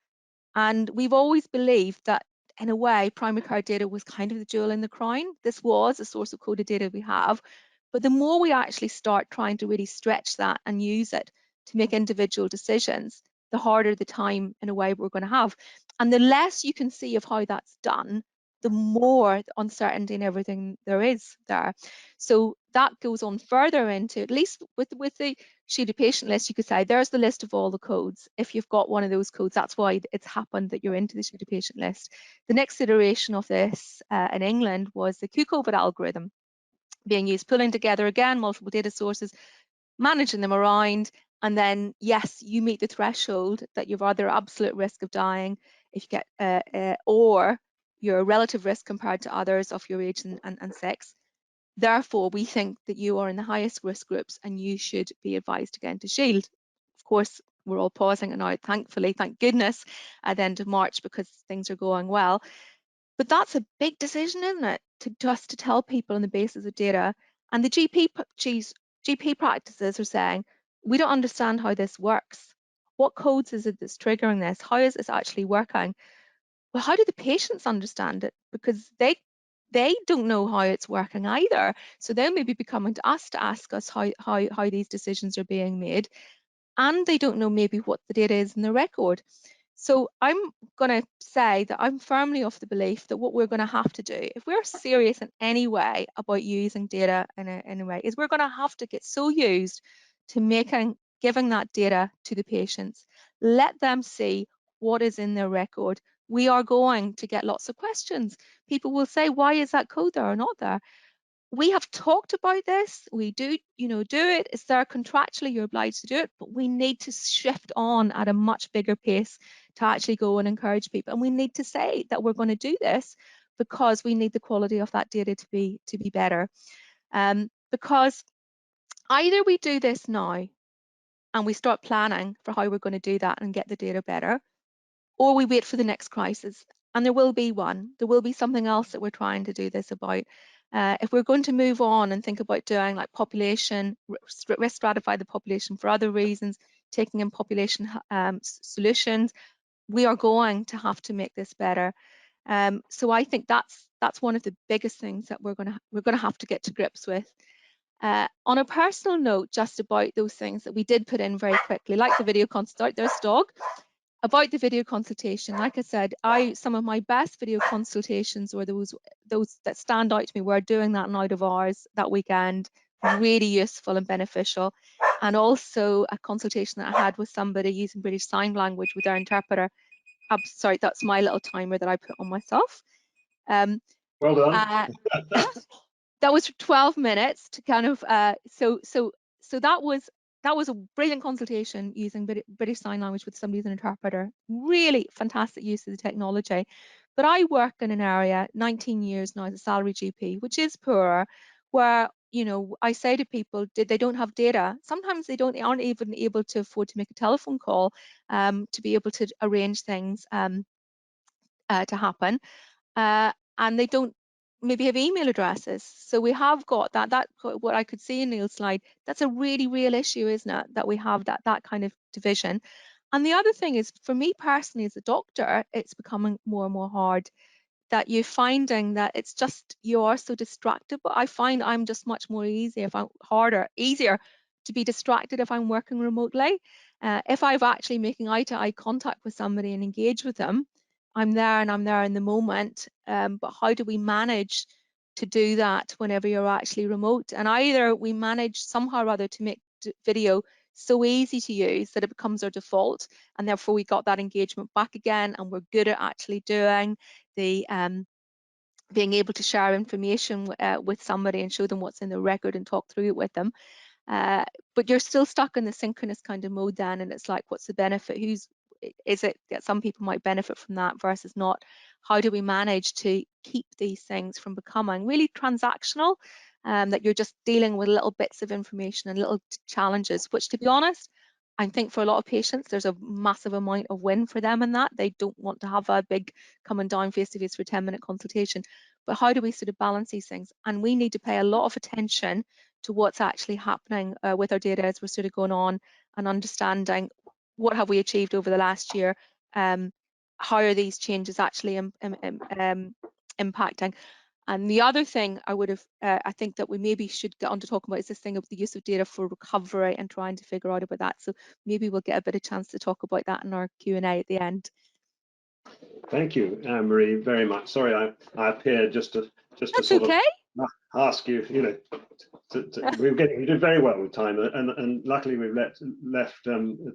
And we've always believed that, in a way, primary care data was kind of the jewel in the crown. This was a source of coded data we have. But the more we actually start trying to really stretch that and use it to make individual decisions, the harder the time, in a way, we're going to have. And the less you can see of how that's done, the more uncertainty and everything there is there. So that goes on further into, at least with the shielded patient list, you could say there's the list of all the codes. If you've got one of those codes, that's why it's happened that you're into the shielded patient list. The next iteration of this in England was the Q-COVID algorithm being used, pulling together again multiple data sources, managing them around, and then yes, you meet the threshold that you've either absolute risk of dying if you get or your relative risk compared to others of your age and sex. Therefore, we think that you are in the highest risk groups and you should be advised to get into shield. Of course, we're all pausing it now, thankfully, thank goodness, at the end of March, because things are going well. But that's a big decision, isn't it? To tell people on the basis of data. And the GP practices are saying, we don't understand how this works. What codes is it that's triggering this? How is this actually working? Well, how do the patients understand it? Because they don't know how it's working either. So they'll maybe be coming to us to ask us how these decisions are being made. And they don't know maybe what the data is in the record. So I'm going to say that I'm firmly of the belief that what we're going to have to do, if we're serious in any way about using data in a way, is we're going to have to get so used to giving that data to the patients. Let them see what is in their record. We are going to get lots of questions. People will say, why is that code there or not there? We have talked about this. We do it. It's there contractually, you're obliged to do it, but we need to shift on at a much bigger pace to actually go and encourage people. And we need to say that we're going to do this because we need the quality of that data to be better. Because either we do this now and we start planning for how we're going to do that and get the data better, or we wait for the next crisis. And there will be one. There will be something else that we're trying to do this about. If we're going to move on and think about doing like population, risk stratify the population for other reasons, taking in population solutions, we are going to have to make this better. So I think that's one of the biggest things that we're going to have to get to grips with. On a personal note, just about those things that we did put in very quickly, like the video consult, there's dog. about the video consultation, like I said, some of my best video consultations were those that stand out to me were doing that night of hours that weekend, really useful and beneficial. And also a consultation that I had with somebody using British Sign Language with their interpreter. I'm sorry, that's my little timer that I put on myself. Well done. That was for 12 minutes to kind of so that was a brilliant consultation using British Sign Language with somebody as an interpreter. Really fantastic use of the technology. But I work in an area, 19 years now as a salary GP, which is poorer, where, you know, I say to people, they don't have data. Sometimes they aren't even able to afford to make a telephone call to be able to arrange things to happen. And they don't maybe have email addresses. So we have got that what I could see in Neil's slide, that's a really real issue, isn't it? That we have that kind of division. And the other thing is, for me personally as a doctor, it's becoming more and more hard that you're finding that it's just, you are so distracted. But I find I'm just much more easier to be distracted if I'm working remotely. If I've actually making eye-to-eye contact with somebody and engage with them, I'm there and I'm there in the moment. But how do we manage to do that whenever you're actually remote? And either we manage somehow or other to make video so easy to use that it becomes our default, and therefore we got that engagement back again, and we're good at actually doing the being able to share information with somebody and show them what's in the record and talk through it with them. But you're still stuck in the synchronous kind of mode then, and it's like, what's the benefit? Is it that some people might benefit from that versus not? How do we manage to keep these things from becoming really transactional, that you're just dealing with little bits of information and little challenges, which, to be honest, I think for a lot of patients, there's a massive amount of win for them in that. They don't want to have a big coming down face-to-face for a 10-minute consultation. But how do we sort of balance these things? And we need to pay a lot of attention to what's actually happening with our data as we're sort of going on, and understanding what have we achieved over the last year, how are these changes actually impacting. And the other thing I think that we maybe should get on to talk about is this thing of the use of data for recovery and trying to figure out about that. So maybe we'll get a bit of chance to talk about that in our Q&A at the end. Thank you, Anne-Marie, very much. Sorry, I appeared just to That's sort okay. of ask you, you know, we did very well with time, and luckily we've left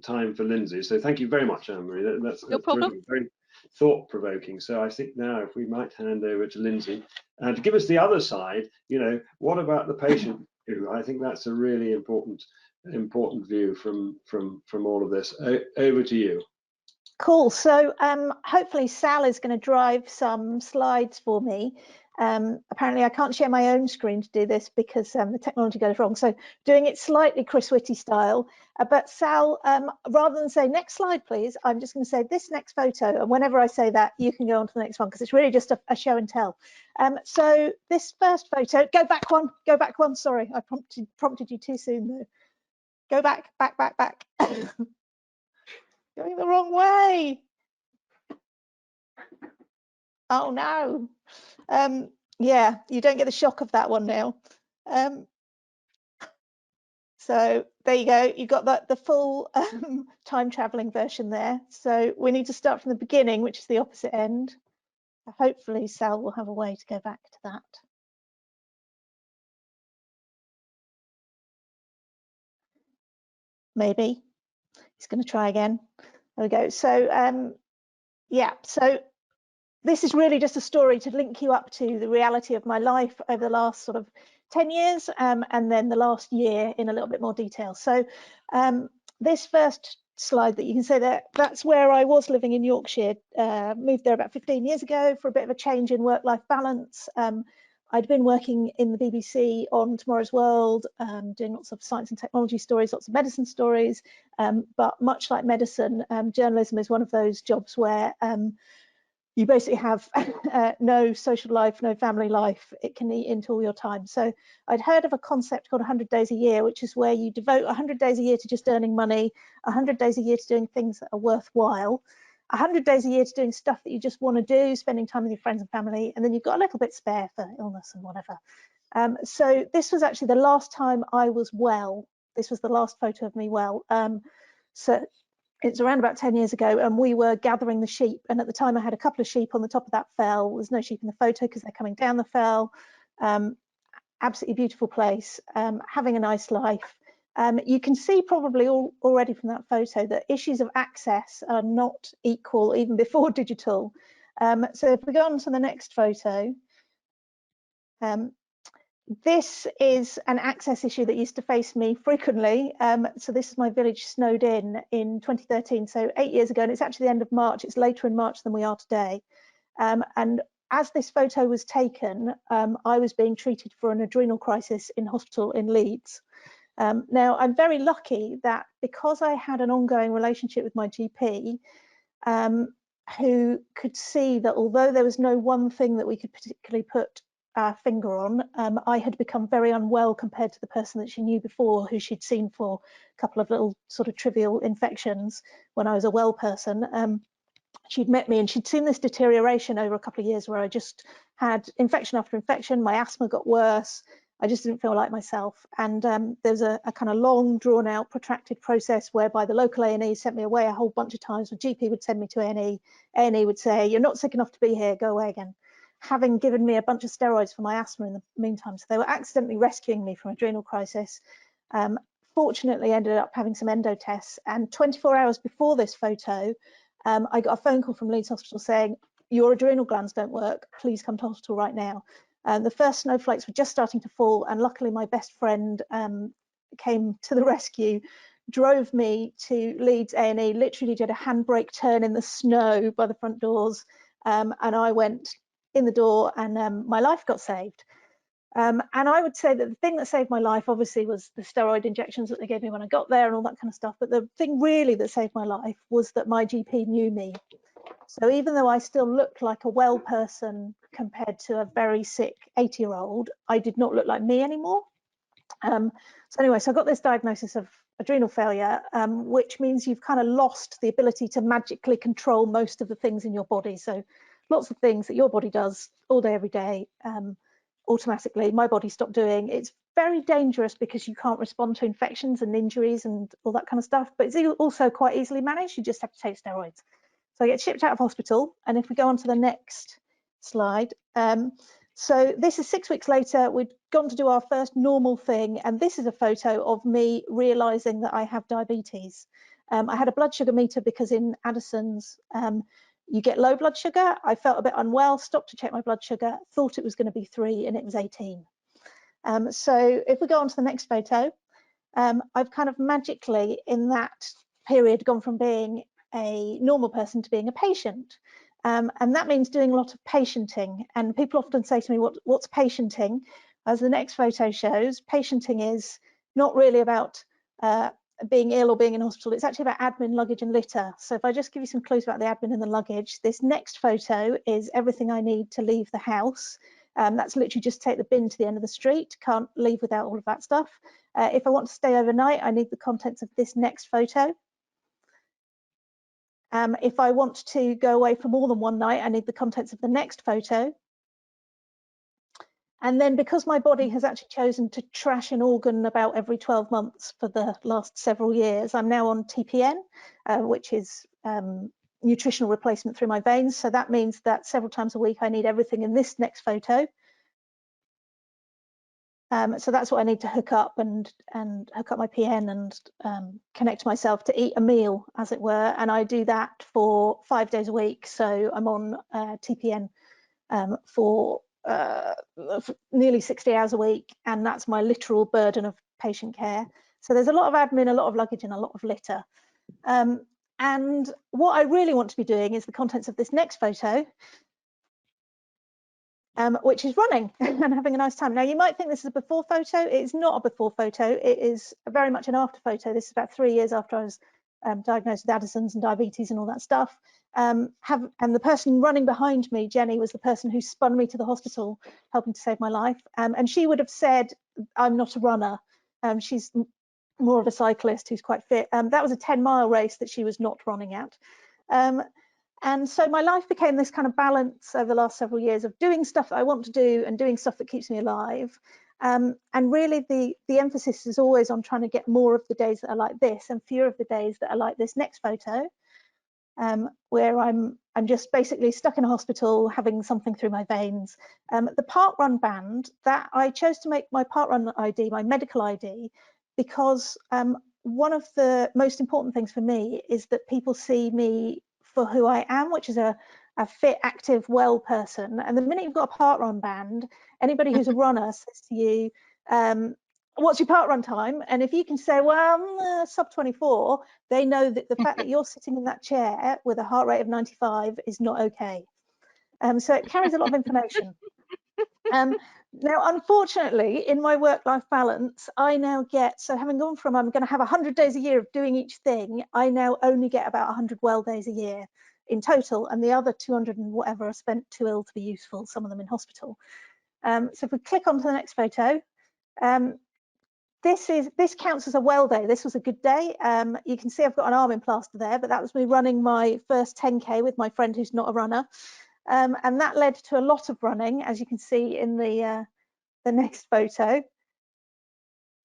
time for Lindsay. So thank you very much, Anne-Marie. That's No problem. terrific, very thought-provoking. So I think now if we might hand over to Lindsay and to give us the other side, you know, what about the patient view? I think that's a really important view from all of this. Over to you. Cool. So hopefully Sal is going to drive some slides for me. Apparently I can't share my own screen to do this because the technology goes wrong. So doing it slightly Chris Whitty style. But Sal, rather than say next slide, please, I'm just going to say this next photo. And whenever I say that, you can go on to the next one because it's really just a show and tell. So this first photo, go back one. Sorry, I prompted you too soon though. Go back. Going the wrong way. Oh no. Yeah, you don't get the shock of that one now. So there you go. You've got the full time traveling version there. So we need to start from the beginning, which is the opposite end. Hopefully Sal will have a way to go back to that. Maybe. He's going to try again. There we go. So yeah, so this is really just a story to link you up to the reality of my life over the last sort of 10 years and then the last year in a little bit more detail. So this first slide that you can see there, that's where I was living in Yorkshire, moved there about 15 years ago for a bit of a change in work-life balance. I'd been working in the BBC on Tomorrow's World, doing lots of science and technology stories, lots of medicine stories, but much like medicine, journalism is one of those jobs where you basically have no social life, no family life. It can eat into all your time. So I'd heard of a concept called 100 days a year, which is where you devote 100 days a year to just earning money, 100 days a year to doing things that are worthwhile, 100 days a year to doing stuff that you just want to do, spending time with your friends and family, and then you've got a little bit spare for illness and whatever. So this was actually the last time I was well. This was the last photo of me well. So It's around about 10 years ago, and we were gathering the sheep. And at the time I had a couple of sheep on the top of that fell. There's no sheep in the photo because they're coming down the fell. Absolutely beautiful place, having a nice life. You can see probably already from that photo that issues of access are not equal even before digital. So if we go on to the next photo, this is an access issue that used to face me frequently. So this is my village snowed in 2013, so 8 years ago, and it's actually the end of March. It's later in March than we are today. And as this photo was taken, I was being treated for an adrenal crisis in hospital in Leeds. Now, I'm very lucky that because I had an ongoing relationship with my GP, who could see that although there was no one thing that we could particularly put our finger on, I had become very unwell compared to the person that she knew before, who she'd seen for a couple of little sort of trivial infections when I was a well person. She'd met me and she'd seen this deterioration over a couple of years where I just had infection after infection. My asthma got worse. I just didn't feel like myself. And there's a kind of long, drawn out, protracted process whereby the local A&E sent me away a whole bunch of times. The GP would send me to A&E. A&E would say, "You're not sick enough to be here, go away again," having given me a bunch of steroids for my asthma in the meantime. So they were accidentally rescuing me from adrenal crisis. Fortunately, ended up having some endo tests. And 24 hours before this photo, I got a phone call from Leeds Hospital saying, "Your adrenal glands don't work, please come to hospital right now." The first snowflakes were just starting to fall, and luckily my best friend came to the rescue, drove me to Leeds A&E, literally did a handbrake turn in the snow by the front doors, and I went in the door, and my life got saved. And I would say that the thing that saved my life obviously was the steroid injections that they gave me when I got there and all that kind of stuff. But the thing really that saved my life was that my GP knew me. So even though I still looked like a well person compared to a very sick 80-year-old, I did not look like me anymore. So anyway, so I got this diagnosis of adrenal failure, which means you've kind of lost the ability to magically control most of the things in your body. So lots of things that your body does all day, every day, automatically, my body stopped doing. It's very dangerous because you can't respond to infections and injuries and all that kind of stuff, but it's also quite easily managed. You just have to take steroids. So I get shipped out of hospital, and if we go on to the next slide, so this is 6 weeks later. We'd gone to do our first normal thing, and this is a photo of me realizing that I have diabetes. I had a blood sugar meter because in Addison's, you get low blood sugar. I felt a bit unwell, stopped to check my blood sugar, thought it was going to be 3 and it was 18. So if we go on to the next photo, I've kind of magically in that period gone from being a normal person to being a patient. And that means doing a lot of patienting. And people often say to me, what's patienting? As the next photo shows, patienting is not really about being ill or being in hospital. It's actually about admin, luggage and litter. So if I just give you some clues about the admin and the luggage, this next photo is everything I need to leave the house. That's literally just take the bin to the end of the street. Can't leave without all of that stuff. If I want to stay overnight, I need the contents of this next photo. If I want to go away for more than one night, I need the contents of the next photo. And then because my body has actually chosen to trash an organ about every 12 months for the last several years, I'm now on TPN, which is nutritional replacement through my veins. So that means that several times a week I need everything in this next photo. So that's what I need to hook up and hook up my PN and connect myself to eat a meal, as it were. And I do that for 5 days a week. So I'm on TPN for nearly 60 hours a week, and that's my literal burden of patient care. So there's a lot of admin, a lot of luggage and a lot of litter. And what I really want to be doing is the contents of this next photo, which is running and having a nice time. Now you might think this is a before photo. It's not a before photo, it is very much an after photo. This is about 3 years after I was diagnosed with Addison's and diabetes and all that stuff. And the person running behind me, Jenny, was the person who spun me to the hospital, helping to save my life. And she would have said, I'm not a runner. She's more of a cyclist who's quite fit. That was a 10-mile race that she was not running at. And so my life became this kind of balance over the last several years of doing stuff that I want to do and doing stuff that keeps me alive. And really the emphasis is always on trying to get more of the days that are like this and fewer of the days that are like this next photo, where I'm just basically stuck in a hospital having something through my veins. The parkrun band, that I chose to make my parkrun ID my medical ID because one of the most important things for me is that people see me for who I am, which is a fit, active, well person. And the minute you've got a parkrun band, anybody who's a runner says to you, what's your parkrun time? And if you can say, well, sub 24, they know that the fact that you're sitting in that chair with a heart rate of 95 is not okay. So it carries a lot of information. Now, unfortunately, in my work-life balance, I now get, so having gone from I'm going to have 100 days a year of doing each thing, I now only get about 100 well days a year in total, and the other 200 and whatever are spent too ill to be useful, some of them in hospital. So if we click onto the next photo, this counts as a well day. This was a good day. You can see I've got an arm in plaster there, but that was me running my first 10K with my friend who's not a runner. And that led to a lot of running, as you can see in the next photo.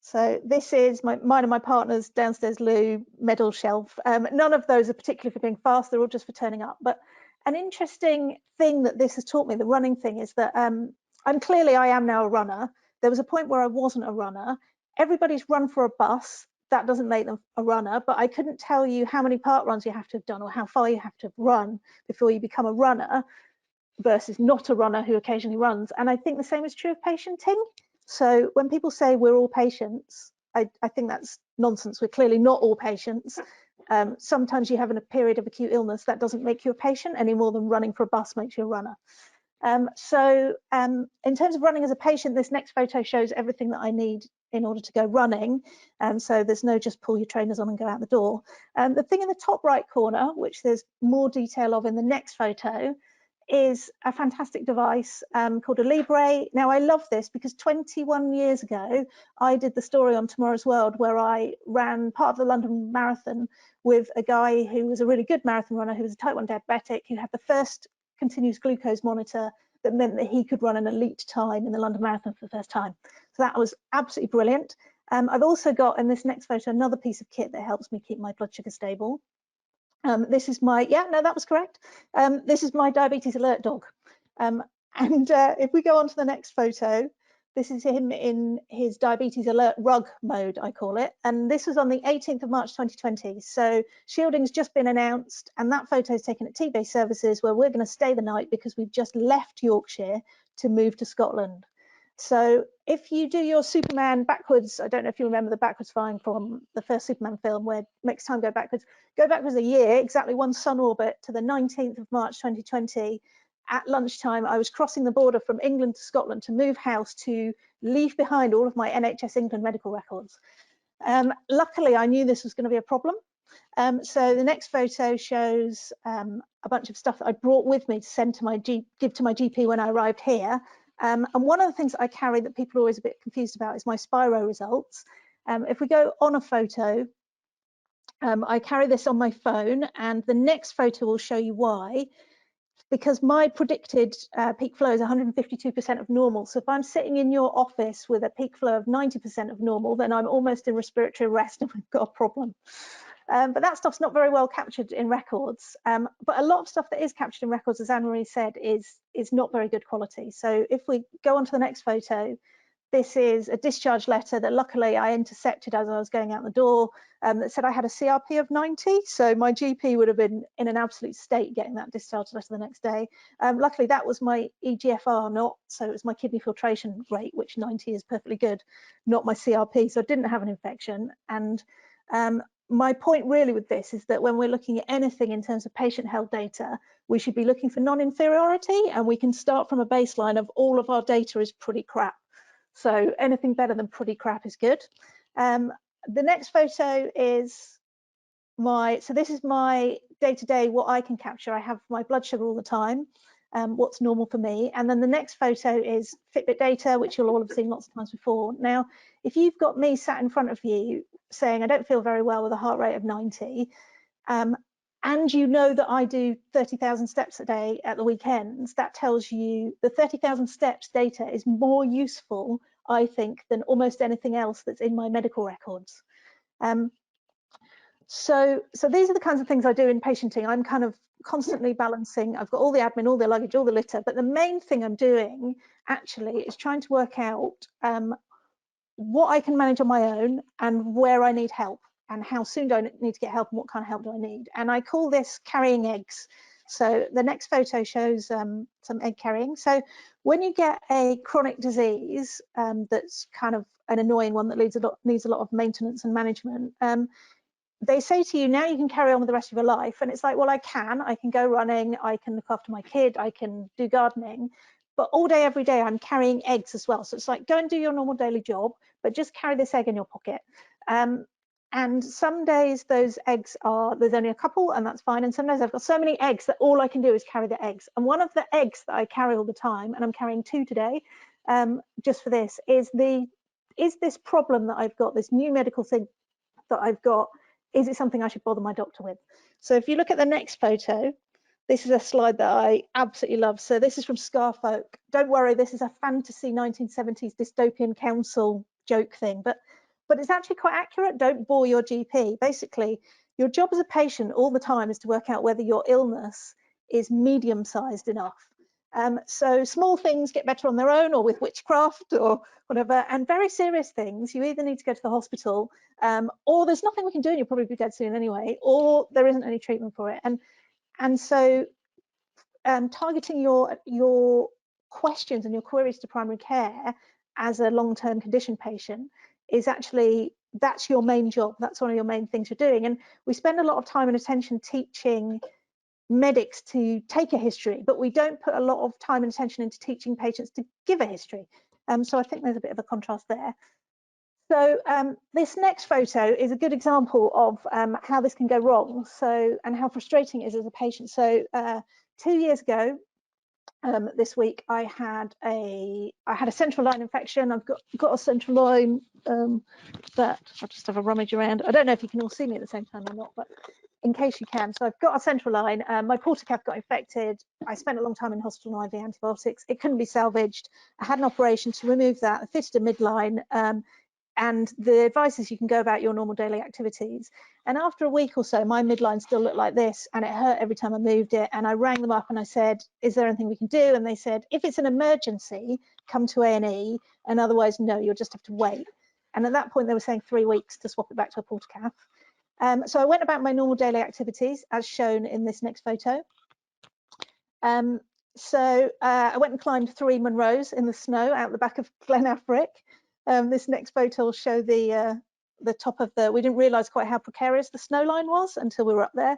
So this is mine and my partner's downstairs loo medal shelf. None of those are particularly for being fast, they're all just for turning up. But an interesting thing that this has taught me, the running thing, is that I am now a runner. There was a point where I wasn't a runner. Everybody's run for a bus. That doesn't make them a runner, but I couldn't tell you how many park runs you have to have done or how far you have to have run before you become a runner versus not a runner who occasionally runs. And I think the same is true of patienting. So when people say we're all patients, I think that's nonsense. We're clearly not all patients. Sometimes you have a period of acute illness that doesn't make you a patient any more than running for a bus makes you a runner. In terms of running as a patient, this next photo shows everything that I need in order to go running. So there's no just pull your trainers on and go out the door. The thing in the top right corner, which there's more detail of in the next photo, is a fantastic device called a Libre. Now I love this because 21 years ago, I did the story on Tomorrow's World where I ran part of the London Marathon with a guy who was a really good marathon runner who was a type 1 diabetic who had the first continuous glucose monitor that meant that he could run an elite time in the London Marathon for the first time. So that was absolutely brilliant. I've also got in this next photo another piece of kit that helps me keep my blood sugar stable. This is my, that was correct. This is my diabetes alert dog. If we go on to the next photo, this is him in his diabetes alert rug mode, I call it. And this was on the 18th of March, 2020. So shielding's just been announced and that photo is taken at T-Base Services where we're going to stay the night because we've just left Yorkshire to move to Scotland. So if you do your Superman backwards, I don't know if you remember the backwards flying from the first Superman film where it makes time go backwards a year, exactly one sun orbit to the 19th of March 2020. At lunchtime, I was crossing the border from England to Scotland to move house to leave behind all of my NHS England medical records. Luckily, I knew this was going to be a problem. So the next photo shows a bunch of stuff that I brought with me to send to give to my GP when I arrived here. And one of the things that I carry that people are always a bit confused about is my Spyro results. If we go on a photo, I carry this on my phone and the next photo will show you why. Because my predicted peak flow is 152% of normal. So if I'm sitting in your office with a peak flow of 90% of normal, then I'm almost in respiratory arrest and we've got a problem. But that stuff's not very well captured in records. But a lot of stuff that is captured in records, as Anne-Marie said, is not very good quality. So if we go on to the next photo, this is a discharge letter that luckily I intercepted as I was going out the door that said I had a CRP of 90. So my GP would have been in an absolute state getting that discharge letter the next day. Luckily, that was my EGFR not, so it was my kidney filtration rate, which 90 is perfectly good, not my CRP. So I didn't have an infection. And my point really with this is that when we're looking at anything in terms of patient health data, we should be looking for non-inferiority, and we can start from a baseline of all of our data is pretty crap. So anything better than pretty crap is good. The next photo is so this is my day-to-day, what I can capture. I have my blood sugar all the time, what's normal for me. And then the next photo is Fitbit data, which you'll all have seen lots of times before. Now, if you've got me sat in front of you saying I don't feel very well with a heart rate of 90, and you know that I do 30,000 steps a day at the weekends, that tells you the 30,000 steps data is more useful I think, than almost anything else that's in my medical records. So these are the kinds of things I do in patienting. I'm kind of constantly balancing. I've got all the admin, all the luggage, all the litter, but the main thing I'm doing actually is trying to work out what I can manage on my own and where I need help, and how soon do I need to get help, and what kind of help do I need. And I call this carrying eggs. So the next photo shows some egg carrying. So when you get a chronic disease that's kind of an annoying one that needs a lot of maintenance and management, they say to you, now you can carry on with the rest of your life. And it's like, well, I can go running, I can look after my kid, I can do gardening, but all day, every day, I'm carrying eggs as well. So it's like, go and do your normal daily job, but just carry this egg in your pocket. And some days those eggs there's only a couple, and that's fine. And some days I've got so many eggs that all I can do is carry the eggs. And one of the eggs that I carry all the time, and I'm carrying 2 today, just for this, is this problem that I've got, this new medical thing that I've got, is it something I should bother my doctor with? So if you look at the next photo, this is a slide that I absolutely love. So this is from Scarfolk. Don't worry, this is a fantasy 1970s dystopian council joke thing, but it's actually quite accurate. Don't bore your GP. Basically, your job as a patient all the time is to work out whether your illness is medium-sized enough. So small things get better on their own, or with witchcraft or whatever, and very serious things, you either need to go to the hospital, or there's nothing we can do and you'll probably be dead soon anyway, or there isn't any treatment for it. And so targeting your questions and your queries to primary care as a long-term condition patient is actually, that's your main job. That's one of your main things you're doing. And we spend a lot of time and attention teaching medics to take a history, but we don't put a lot of time and attention into teaching patients to give a history. So I think there's a bit of a contrast there. So this next photo is a good example of how this can go wrong, and how frustrating it is as a patient. So 2 years ago, this week, I had a central line infection. I've got a central line that I'll just have a rummage around. I don't know if you can all see me at the same time or not, but in case you can. So I've got a central line. My portacath got infected. I spent a long time in hospital on IV antibiotics. It couldn't be salvaged. I had an operation to remove that. I fitted a midline. And the advice is you can go about your normal daily activities. And after a week or so, my midline still looked like this, and it hurt every time I moved it. And I rang them up and I said, is there anything we can do? And they said, if it's an emergency, come to A&E, and otherwise, no, you'll just have to wait. And at that point, they were saying 3 weeks to swap it back to a portacath. So I went about my normal daily activities, as shown in this next photo. So I went and climbed 3 Munros in the snow out the back of Glen Affric. This next photo will show the top of we didn't realise quite how precarious the snow line was until we were up there.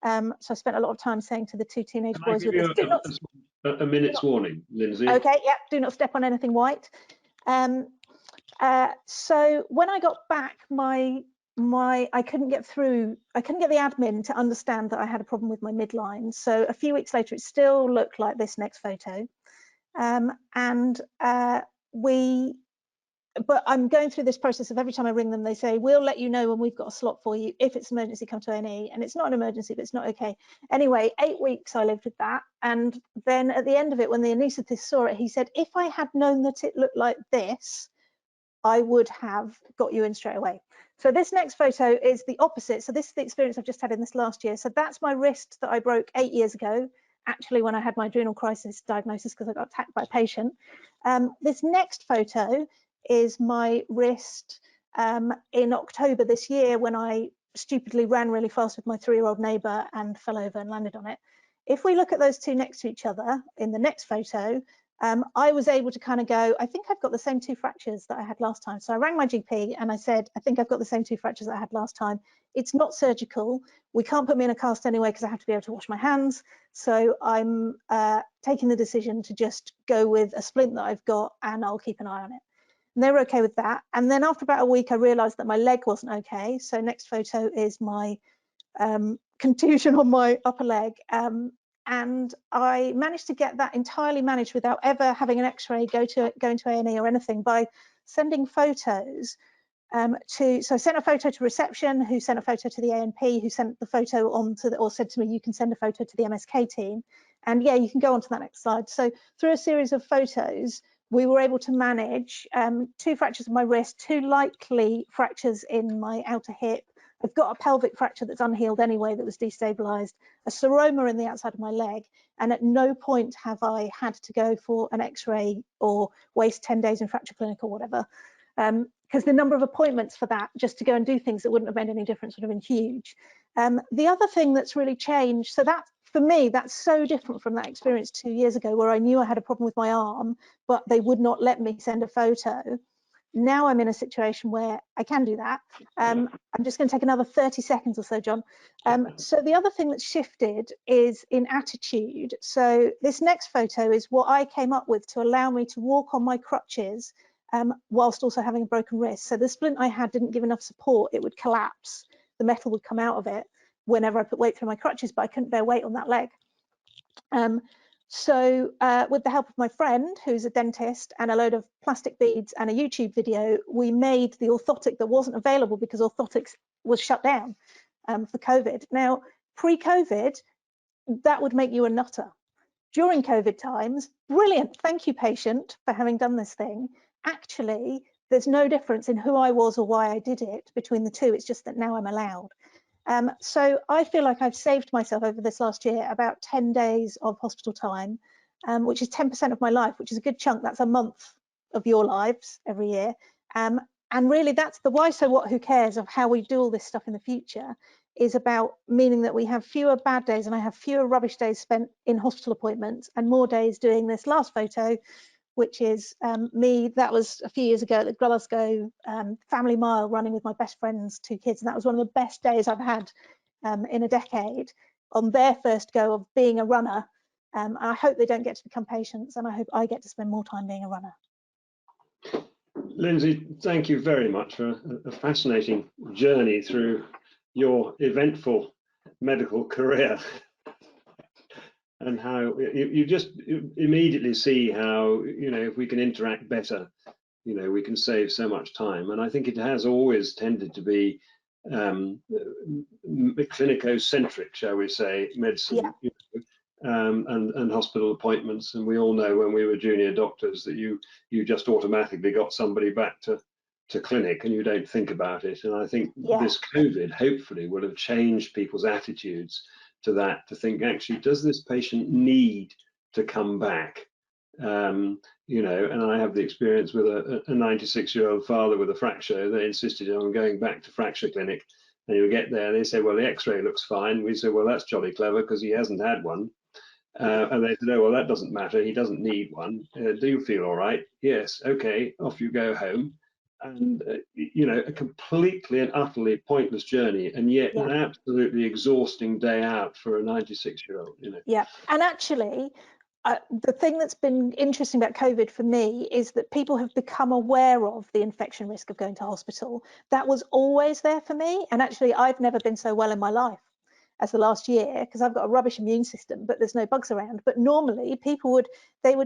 So I spent a lot of time saying to the 2 teenage boys with us, a minute's warning, Lindsay. Okay, yeah, do not step on anything white. So when I got back, I couldn't get the admin to understand that I had a problem with my midline. So a few weeks later, it still looked like this next photo. But I'm going through this process of every time I ring them, they say, we'll let you know when we've got a slot for you. If it's an emergency, come to A&E. And it's not an emergency, but it's not okay. Anyway, 8 weeks I lived with that. And then at the end of it, when the anaesthetist saw it, he said, if I had known that it looked like this, I would have got you in straight away. So this next photo is the opposite. So this is the experience I've just had in this last year. So that's my wrist that I broke 8 years ago, actually when I had my adrenal crisis diagnosis because I got attacked by a patient. This next photo is my wrist in October this year when I stupidly ran really fast with my 3-year-old neighbour and fell over and landed on it. If we look at those two next to each other in the next photo, I was able to kind of go, I think I've got the same 2 fractures that I had last time. So I rang my GP and I said, I think I've got the same 2 fractures that I had last time. It's not surgical. We can't put me in a cast anyway because I have to be able to wash my hands. So I'm taking the decision to just go with a splint that I've got and I'll keep an eye on it. And they were okay with that. And then after about a week, I realized that my leg wasn't okay. So next photo is my contusion on my upper leg. And I managed to get that entirely managed without ever having an x-ray, going to A&E or anything, by sending photos so I sent a photo to reception, who sent a photo to the A&P, who sent the photo on to or said to me, you can send a photo to the MSK team. And yeah, you can go on to that next slide. So through a series of photos, we were able to manage 2 fractures of my wrist, 2 likely fractures in my outer hip. I've got a pelvic fracture that's unhealed anyway that was destabilized, a seroma in the outside of my leg, and at no point have I had to go for an x-ray or waste 10 days in fracture clinic or whatever, because the number of appointments for that just to go and do things that wouldn't have made any difference would have been huge. The other thing that's really changed, so that for me, that's so different from that experience 2 years ago where I knew I had a problem with my arm, but they would not let me send a photo. Now I'm in a situation where I can do that. I'm just going to take another 30 seconds or so, John. So the other thing that's shifted is in attitude. So this next photo is what I came up with to allow me to walk on my crutches whilst also having a broken wrist. So the splint I had didn't give enough support. It would collapse. The metal would come out of it whenever I put weight through my crutches, but I couldn't bear weight on that leg. So with the help of my friend, who's a dentist, and a load of plastic beads and a YouTube video, we made the orthotic that wasn't available because orthotics was shut down for COVID. Now, pre-COVID, that would make you a nutter. During COVID times, brilliant. Thank you, patient, for having done this thing. Actually, there's no difference in who I was or why I did it between the two. It's just that now I'm allowed. So I feel like I've saved myself over this last year about 10 days of hospital time, which is 10% of my life, which is a good chunk. That's a month of your lives every year. And really that's the why, so what, who cares of how we do all this stuff in the future is about meaning that we have fewer bad days and I have fewer rubbish days spent in hospital appointments and more days doing this last photo, which is me. That was a few years ago at the Glasgow Family Mile, running with my best friend's 2 kids, and that was one of the best days I've had in a decade on their first go of being a runner. I hope they don't get to become patients, and I hope I get to spend more time being a runner. Lindsay, thank you very much for a fascinating journey through your eventful medical career. And how you just immediately see how, you know, if we can interact better, you know, we can save so much time. And I think it has always tended to be clinico-centric, shall we say, medicine, yeah. You know, and hospital appointments. And we all know when we were junior doctors that you just automatically got somebody back to clinic and you don't think about it. And I think this COVID hopefully will have changed people's attitudes to that, to think, actually, does this patient need to come back? You know, and I have the experience with a 96-year-old father with a fracture. They insisted on going back to fracture clinic, and you get there, they say, well, the x-ray looks fine. We say, well, that's jolly clever because he hasn't had one. And they said, oh, well, that doesn't matter. He doesn't need one. Do you feel all right? Yes. Okay, off you go home. And you know, a completely and utterly pointless journey, and yet an absolutely exhausting day out for a 96-year-old. You know. Yeah, and actually, the thing that's been interesting about COVID for me is that people have become aware of the infection risk of going to hospital. That was always there for me, and actually, I've never been so well in my life as the last year because I've got a rubbish immune system, but there's no bugs around. But normally, people would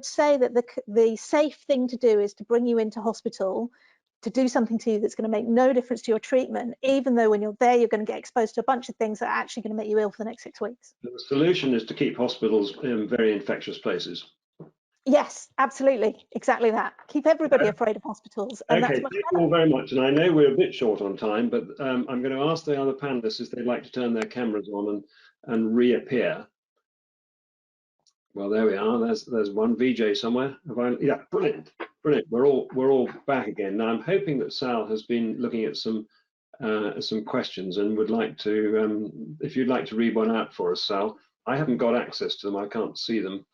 say that the safe thing to do is to bring you into hospital to do something to you that's going to make no difference to your treatment, even though when you're there, you're going to get exposed to a bunch of things that are actually going to make you ill for the next 6 weeks. The solution is to keep hospitals in very infectious places. Yes, absolutely. Exactly that. Keep everybody afraid of hospitals. And okay, that's much thank better. you all very much. And I know we're a bit short on time, but I'm going to ask the other panelists if they'd like to turn their cameras on and reappear. Well, there we are. There's one VJ somewhere. Yeah, brilliant, brilliant. We're all back again. Now I'm hoping that Sal has been looking at some questions and would like to, if you'd like to read one out for us, Sal. I haven't got access to them. I can't see them.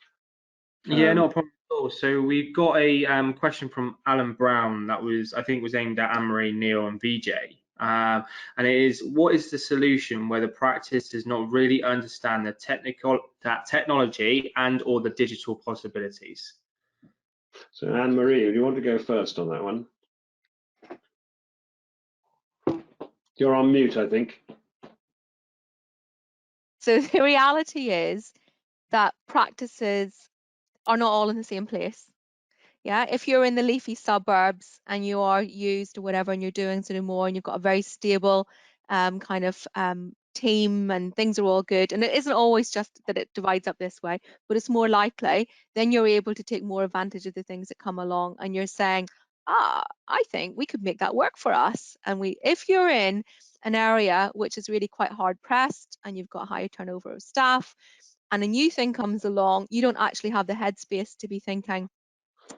Yeah, not a problem at all. So we've got a question from Alan Brown that I think was aimed at Anne-Marie, Neil, and VJ. And it is, what is the solution where the practice does not really understand the technology and or the digital possibilities? So Anne-Marie, do you want to go first on that one? You're on mute, I think. So the reality is that practices are not all in the same place. Yeah, if you're in the leafy suburbs and you are used or whatever, and you're doing sort of more, and you've got a very stable kind of team and things are all good, and it isn't always just that it divides up this way, but it's more likely, then you're able to take more advantage of the things that come along, and you're saying, I think we could make that work for us. And if you're in an area which is really quite hard pressed and you've got high turnover of staff and a new thing comes along, you don't actually have the headspace to be thinking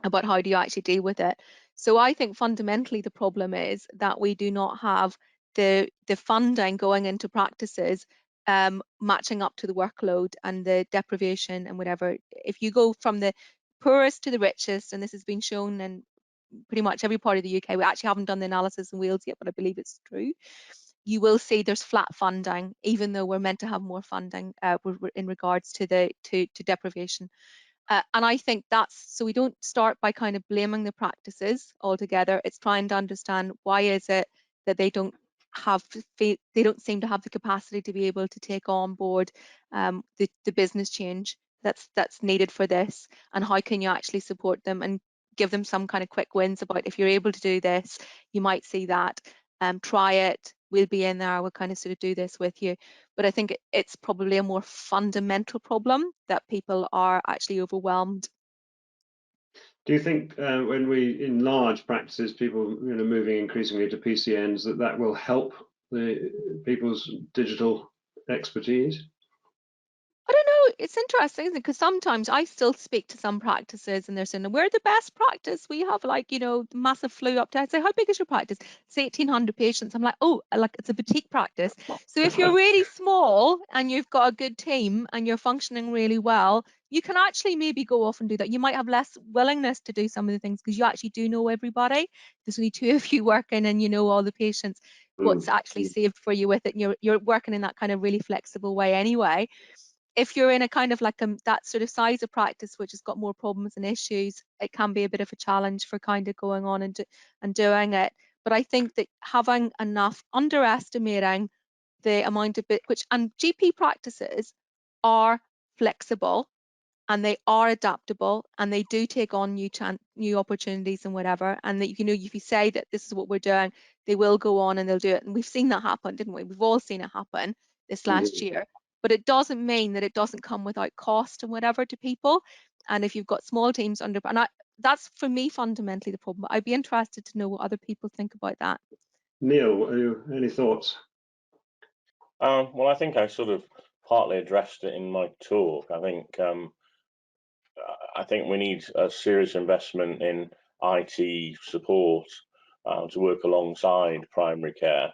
about how do you actually deal with it. So I think fundamentally the problem is that we do not have the funding going into practices matching up to the workload and the deprivation and whatever. If you go from the poorest to the richest, and this has been shown in pretty much every part of the UK, we actually haven't done the analysis in Wales yet, but I believe it's true, you will see there's flat funding, even though we're meant to have more funding in regards to deprivation. And I think so we don't start by kind of blaming the practices altogether. It's trying to understand why is it that they don't seem to have the capacity to be able to take on board the business change that's needed for this, and how can you actually support them and give them some kind of quick wins about, if you're able to do this, you might see that, try it, we'll be in there, we'll kind of sort of do this with you. But I think it's probably a more fundamental problem that people are actually overwhelmed. Do you think when we in large practices, people moving increasingly to PCNs, that will help people's digital expertise? I don't know, it's interesting, isn't it? Because sometimes I still speak to some practices and they're saying, we're the best practice. We have massive flu up to, I say, how big is your practice? It's 1,800 patients. I'm like, oh, it's a boutique practice. So if you're really small and you've got a good team and you're functioning really well, you can actually maybe go off and do that. You might have less willingness to do some of the things because you actually do know everybody. There's only 2 of you working and you know all the patients, what's actually saved for you with it. And you're working in that kind of really flexible way anyway. If you're in a kind of that sort of size of practice which has got more problems and issues, it can be a bit of a challenge for kind of going on and doing it. But I think that having enough, underestimating the amount of and GP practices are flexible and they are adaptable and they do take on new opportunities and whatever, and that if you say that this is what we're doing, they will go on and they'll do it. And we've seen that happen, didn't we? We've all seen it happen this last year. But it doesn't mean that it doesn't come without cost and whatever to people. And if you've got small teams that's for me fundamentally the problem. I'd be interested to know what other people think about that. Neil, any thoughts? Well, I think I sort of partly addressed it in my talk. I think we need a serious investment in IT support to work alongside primary care.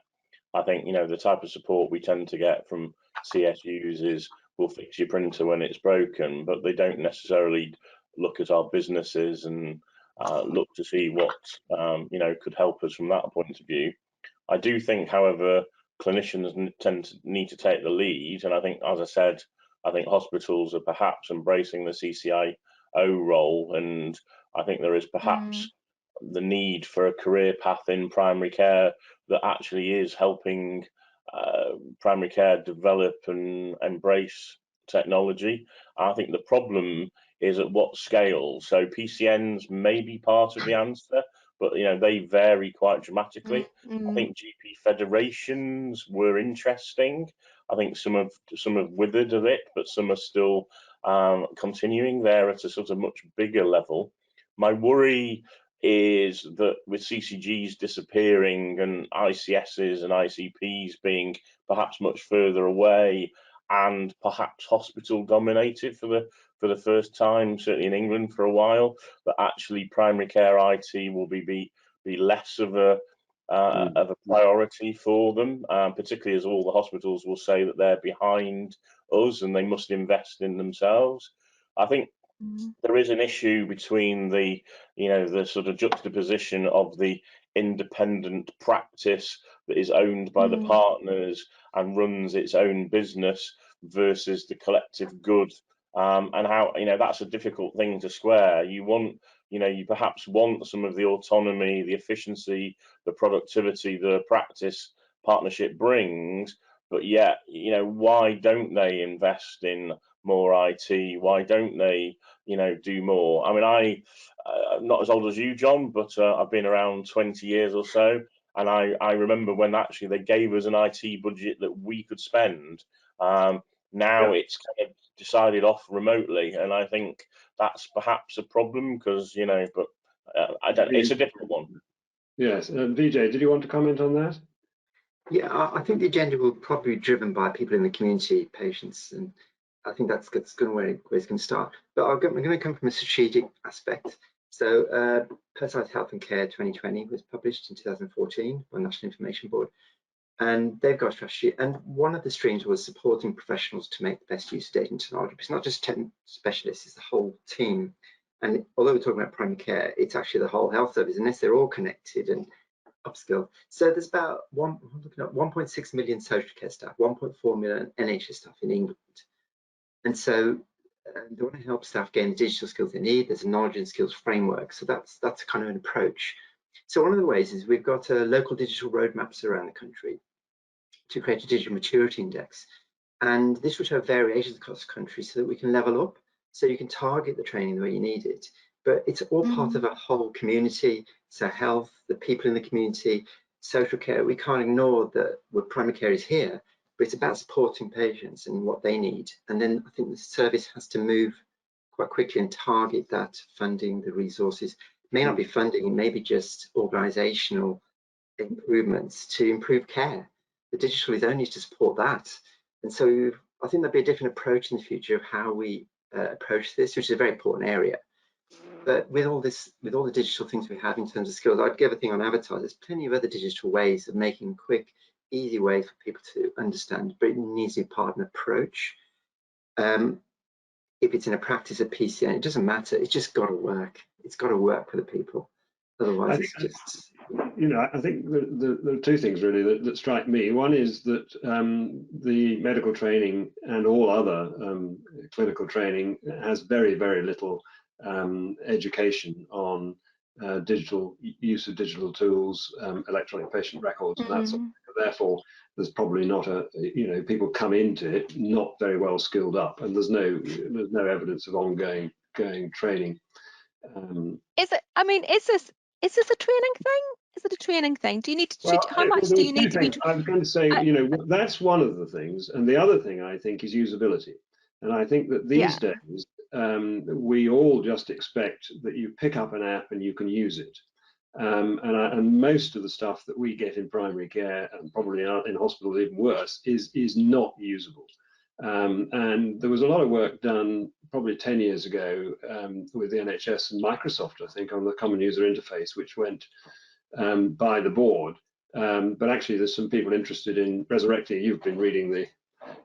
I think the type of support we tend to get from CSUs is we'll fix your printer when it's broken, but they don't necessarily look at our businesses and look to see what could help us from that point of view. I do think, however, clinicians need to take the lead, and I think, as I said, I think hospitals are perhaps embracing the CCIO role, and I think there is perhaps the need for a career path in primary care that actually is helping primary care develop and embrace technology. I think the problem is at what scale. So PCNs may be part of the answer, but they vary quite dramatically. I think GP federations were interesting. I think some have withered a bit, but some are still continuing there at a sort of much bigger level. My worry is that with CCGs disappearing and ICSs and ICPs being perhaps much further away and perhaps hospital dominated for the first time, certainly in England for a while, that actually primary care IT will be less of a priority for them, particularly as all the hospitals will say that they're behind us and they must invest in themselves. I think there is an issue between the sort of juxtaposition of the independent practice that is owned by the partners and runs its own business versus the collective good, and how that's a difficult thing to square. You perhaps want some of the autonomy, the efficiency, the productivity the practice partnership brings, but yet why don't they invest in more IT? Why don't they do more? I mean, I'm not as old as you, John, but I've been around 20 years or so, And I remember when actually they gave us an IT budget that we could spend. Now it's kind of decided off remotely, and I think that's perhaps a problem because, you know, but I don't. It's a difficult one. Yes, Vijay, did you want to comment on that? Yeah, I think the agenda will probably be driven by people in the community, patients, and I think that's going where it's going to start. But I'm going to come from a strategic aspect. So, Personalised Health and Care 2020 was published in 2014 by the National Information Board, and they've got a strategy. And one of the streams was supporting professionals to make the best use of data and technology. It's not just technical specialists; it's the whole team. And although we're talking about primary care, it's actually the whole health service, unless they're all connected and upskill. So there's about 1.6 million social care staff, 1.4 million NHS staff in England. And so they want to help staff gain the digital skills they need. There's a knowledge and skills framework. So that's kind of an approach. So one of the ways is we've got local digital roadmaps around the country to create a digital maturity index. And this will show variations across the country so that we can level up. So you can target the training the way you need it. But it's all part of a whole community. So health, the people in the community, social care. We can't ignore that primary care is here, but it's about supporting patients and what they need. And then I think the service has to move quite quickly and target that funding, the resources. It may not be funding, it may be just organizational improvements to improve care. The digital is only to support that. And so I think there'll be a different approach in the future of how we approach this, which is a very important area. But with all the digital things we have in terms of skills, I'd give a thing on Avatar. There's plenty of other digital ways of making quick, easy ways for people to understand, but it needs to be part of an approach. If it's in a practice of PCN, it doesn't matter. It's just got to work. It's got to work for the people. Otherwise, it's just. You know, I think there are two things really that strike me. One is that the medical training and all other clinical training has very, very little education on use of digital tools, electronic patient records, and that sort of thing. Therefore, there's probably not people come into it not very well skilled up, and there's no evidence of ongoing training. Is it? I mean, is this a training thing? Is it a training thing? Do you need to? How much do you need to be? I was going to say, that's one of the things, and the other thing I think is usability. And I think that these days we all just expect that you pick up an app and you can use it. And most of the stuff that we get in primary care, and probably in hospitals even worse, is not usable. And there was a lot of work done probably 10 years ago with the NHS and Microsoft, I think, on the common user interface, which went by the board. But actually, there's some people interested in resurrecting. You've been reading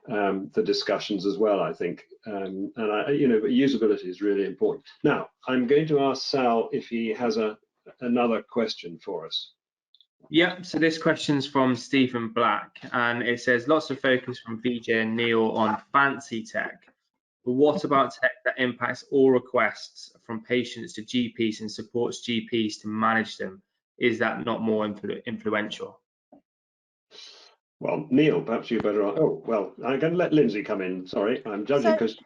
the discussions as well, I think. But usability is really important. Now, I'm going to ask Sal if he has another question for us. Yeah, so this question's from Stephen Black, and it says lots of focus from Vijay and Neil on fancy tech, but what about tech that impacts all requests from patients to GPs and supports GPs to manage them? Is that not more influential? Well, Neil, perhaps you better. Oh, well, I'm going to let Lindsay come in. Sorry, I'm judging because.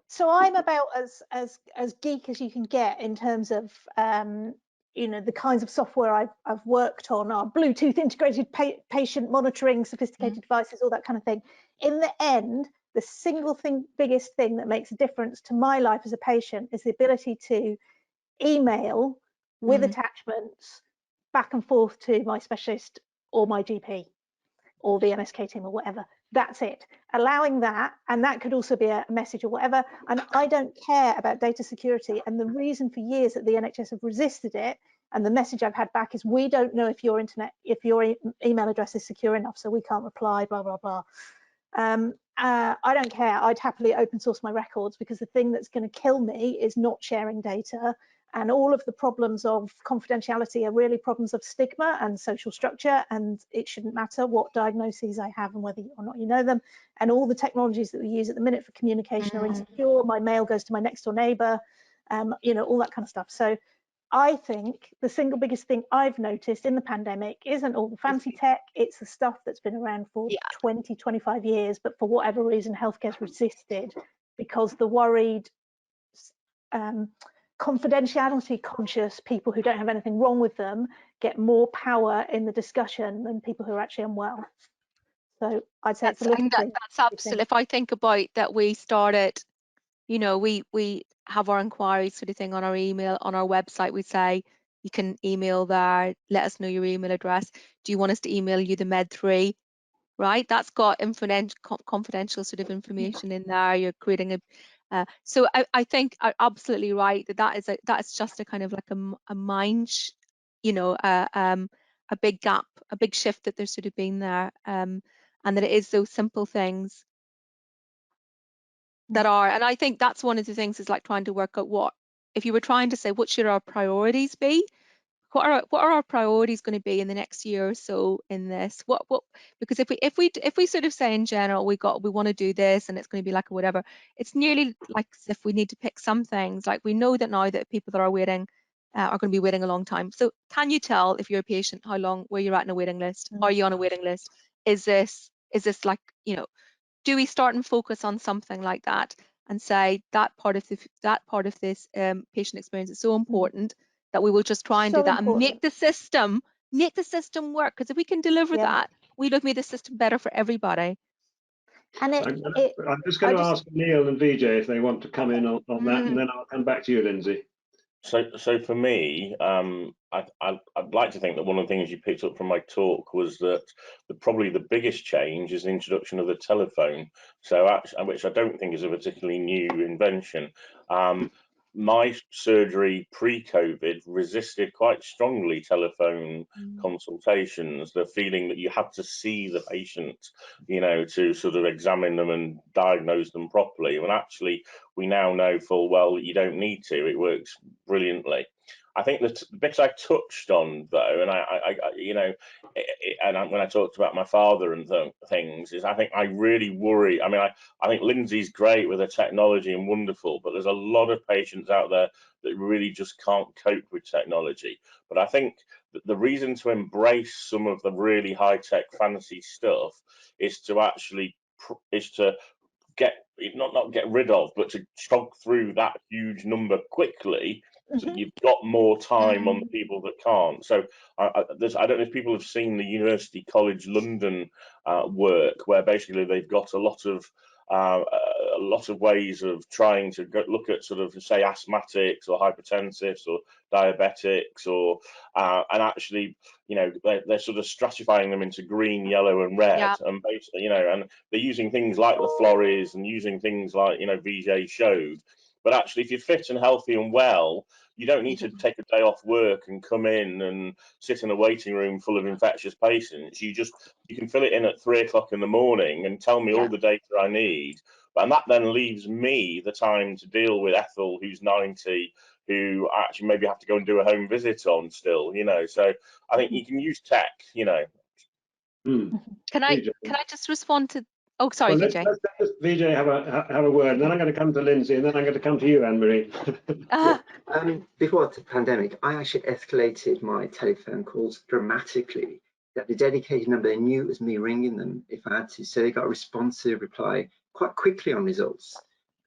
So I'm about as geek as you can get in terms of the kinds of software I've worked on are Bluetooth integrated patient monitoring, sophisticated devices, all that kind of thing. In the end, the single biggest thing that makes a difference to my life as a patient is the ability to email with attachments back and forth to my specialist or my GP or the MSK team or whatever. That's it. Allowing that, and that could also be a message or whatever. And I don't care about data security. And the reason for years that the NHS have resisted it, and the message I've had back is, we don't know if your email address is secure enough, so we can't reply, blah, blah, blah. I don't care. I'd happily open source my records, because the thing that's going to kill me is not sharing data. And all of the problems of confidentiality are really problems of stigma and social structure, and it shouldn't matter what diagnoses I have and whether or not you know them. And all the technologies that we use at the minute for communication are insecure. My mail goes to my next door neighbour, all that kind of stuff. So I think the single biggest thing I've noticed in the pandemic isn't all the fancy tech, it's the stuff that's been around for 20, 25 years, but for whatever reason, healthcare's resisted, because the worried, confidentiality conscious people who don't have anything wrong with them get more power in the discussion than people who are actually unwell. So I'd say it's a little thing. That's absolutely. If I think about that, we started, you know, we have our inquiries sort of thing on our email, on our website. We say you can email there, let us know your email address. Do you want us to email you the Med3? Right, that's got confidential sort of information in there. You're creating a so I think I'm absolutely right that is just a kind of like a mind you know, a big gap, a big shift that there's sort of been there, and that it is those simple things that are, and I think that's one of the things is like trying to work out what, if you were trying to say what should our priorities be, what are our priorities going to be in the next year or so in this? What because if we sort of say in general we want to do this and it's going to be like whatever, it's nearly like as if we need to pick some things. Like we know that now that people that are waiting are going to be waiting a long time. So can you tell if you're a patient how long, where you're at in a waiting list? Are you on a waiting list? Is this like, you know, do we start and focus on something like that and say that part of this patient experience is so important that we will just try and do that and make the system work? Because if we can deliver that, we'll have made the system better for everybody. And I'm just going to ask Neil and Vijay if they want to come in on that, and then I'll come back to you, Lindsay. So for me, I'd like to think that one of the things you picked up from my talk was that probably the biggest change is the introduction of the telephone. So which I don't think is a particularly new invention. My surgery pre-COVID resisted quite strongly telephone consultations, the feeling that you had to see the patient, you know, to sort of examine them and diagnose them properly. When actually we now know full well that you don't need to. It works brilliantly. I think that the bits I touched on, though, and I you know, when I talked about my father and things, is I think I really worry. I mean, I think Lindsay's great with her technology and wonderful, but there's a lot of patients out there that really just can't cope with technology. But I think that the reason to embrace some of the really high-tech fancy stuff is to actually not get rid of, but to chug through that huge number quickly, so that you've got more time on the people that can't. So I don't know if people have seen the University College London work, where basically they've got a lot of ways of trying to look at sort of, say, asthmatics or hypertensives or diabetics, or and actually, you know, they're sort of stratifying them into green, yellow, and red, and basically, you know, and they're using things like the Flores and using things like, you know, Vijay showed. But actually, if you're fit and healthy and well, you don't need to take a day off work and come in and sit in a waiting room full of infectious patients. You can fill it in at 3 o'clock in the morning and tell me all the data I need. And that then leaves me the time to deal with Ethel, who's 90, who actually maybe have to go and do a home visit on still, you know. So I think you can use tech, you know. Can I just respond to? Oh, sorry, well, Vijay. Let's Vijay have a word, and then I'm going to come to Lindsay, and then I'm going to come to you, Anne-Marie. Before the pandemic, I actually escalated my telephone calls dramatically. That the dedicated number, they knew it was me ringing them if I had to, so they got a responsive reply quite quickly on results.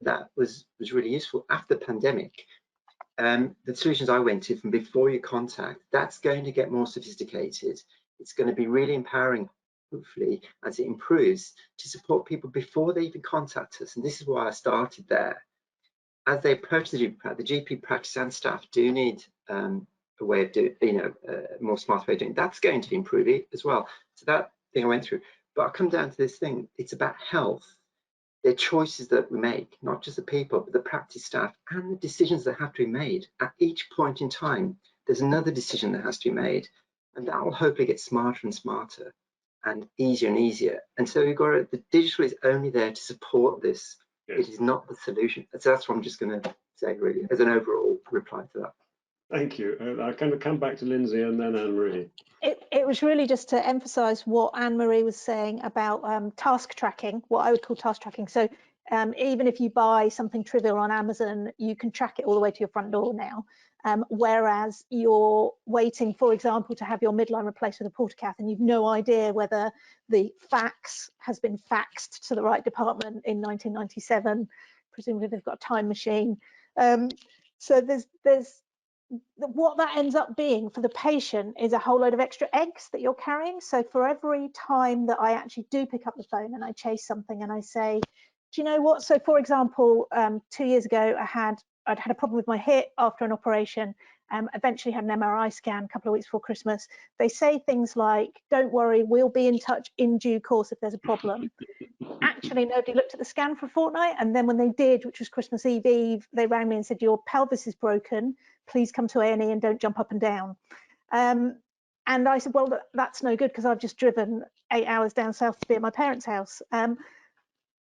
That was really useful. After the pandemic, the solutions I went to from before you contact, that's going to get more sophisticated. It's going to be really empowering, hopefully, as it improves, to support people before they even contact us. And this is why I started there. As they approach the GP practice and staff do need a way of doing, you know, a more smart way of doing it. That's going to improve it as well. So that thing I went through. But I come down to this thing, it's about health. They're choices that we make, not just the people, but the practice staff, and the decisions that have to be made. At each point in time, there's another decision that has to be made, and that will hopefully get smarter and smarter and easier and easier. And so we've got the digital is only there to support this. Yes. It is not the solution. So that's what I'm just going to say, really, as an overall reply to that. Thank you. I'm going to come back to Lindsay and then Anne-Marie. It was really just to emphasize what Anne-Marie was saying about task tracking, what I would call task tracking. So even if you buy something trivial on Amazon, you can track it all the way to your front door now. Whereas you're waiting, for example, to have your midline replaced with a portacath, and you've no idea whether the fax has been faxed to the right department in 1997. Presumably they've got a time machine. So there's what that ends up being for the patient is a whole load of extra eggs that you're carrying. So for every time that I actually do pick up the phone and I chase something and I say, do you know what? So for example, 2 years ago, I'd had a problem with my hip after an operation. Eventually had an MRI scan a couple of weeks before Christmas. They say things like, don't worry, we'll be in touch in due course if there's a problem. Actually, nobody looked at the scan for a fortnight. And then when they did, which was Christmas Eve, they rang me and said, your pelvis is broken. Please come to A&E and don't jump up and down. And I said, well, that's no good because I've just driven 8 hours down south to be at my parents' house.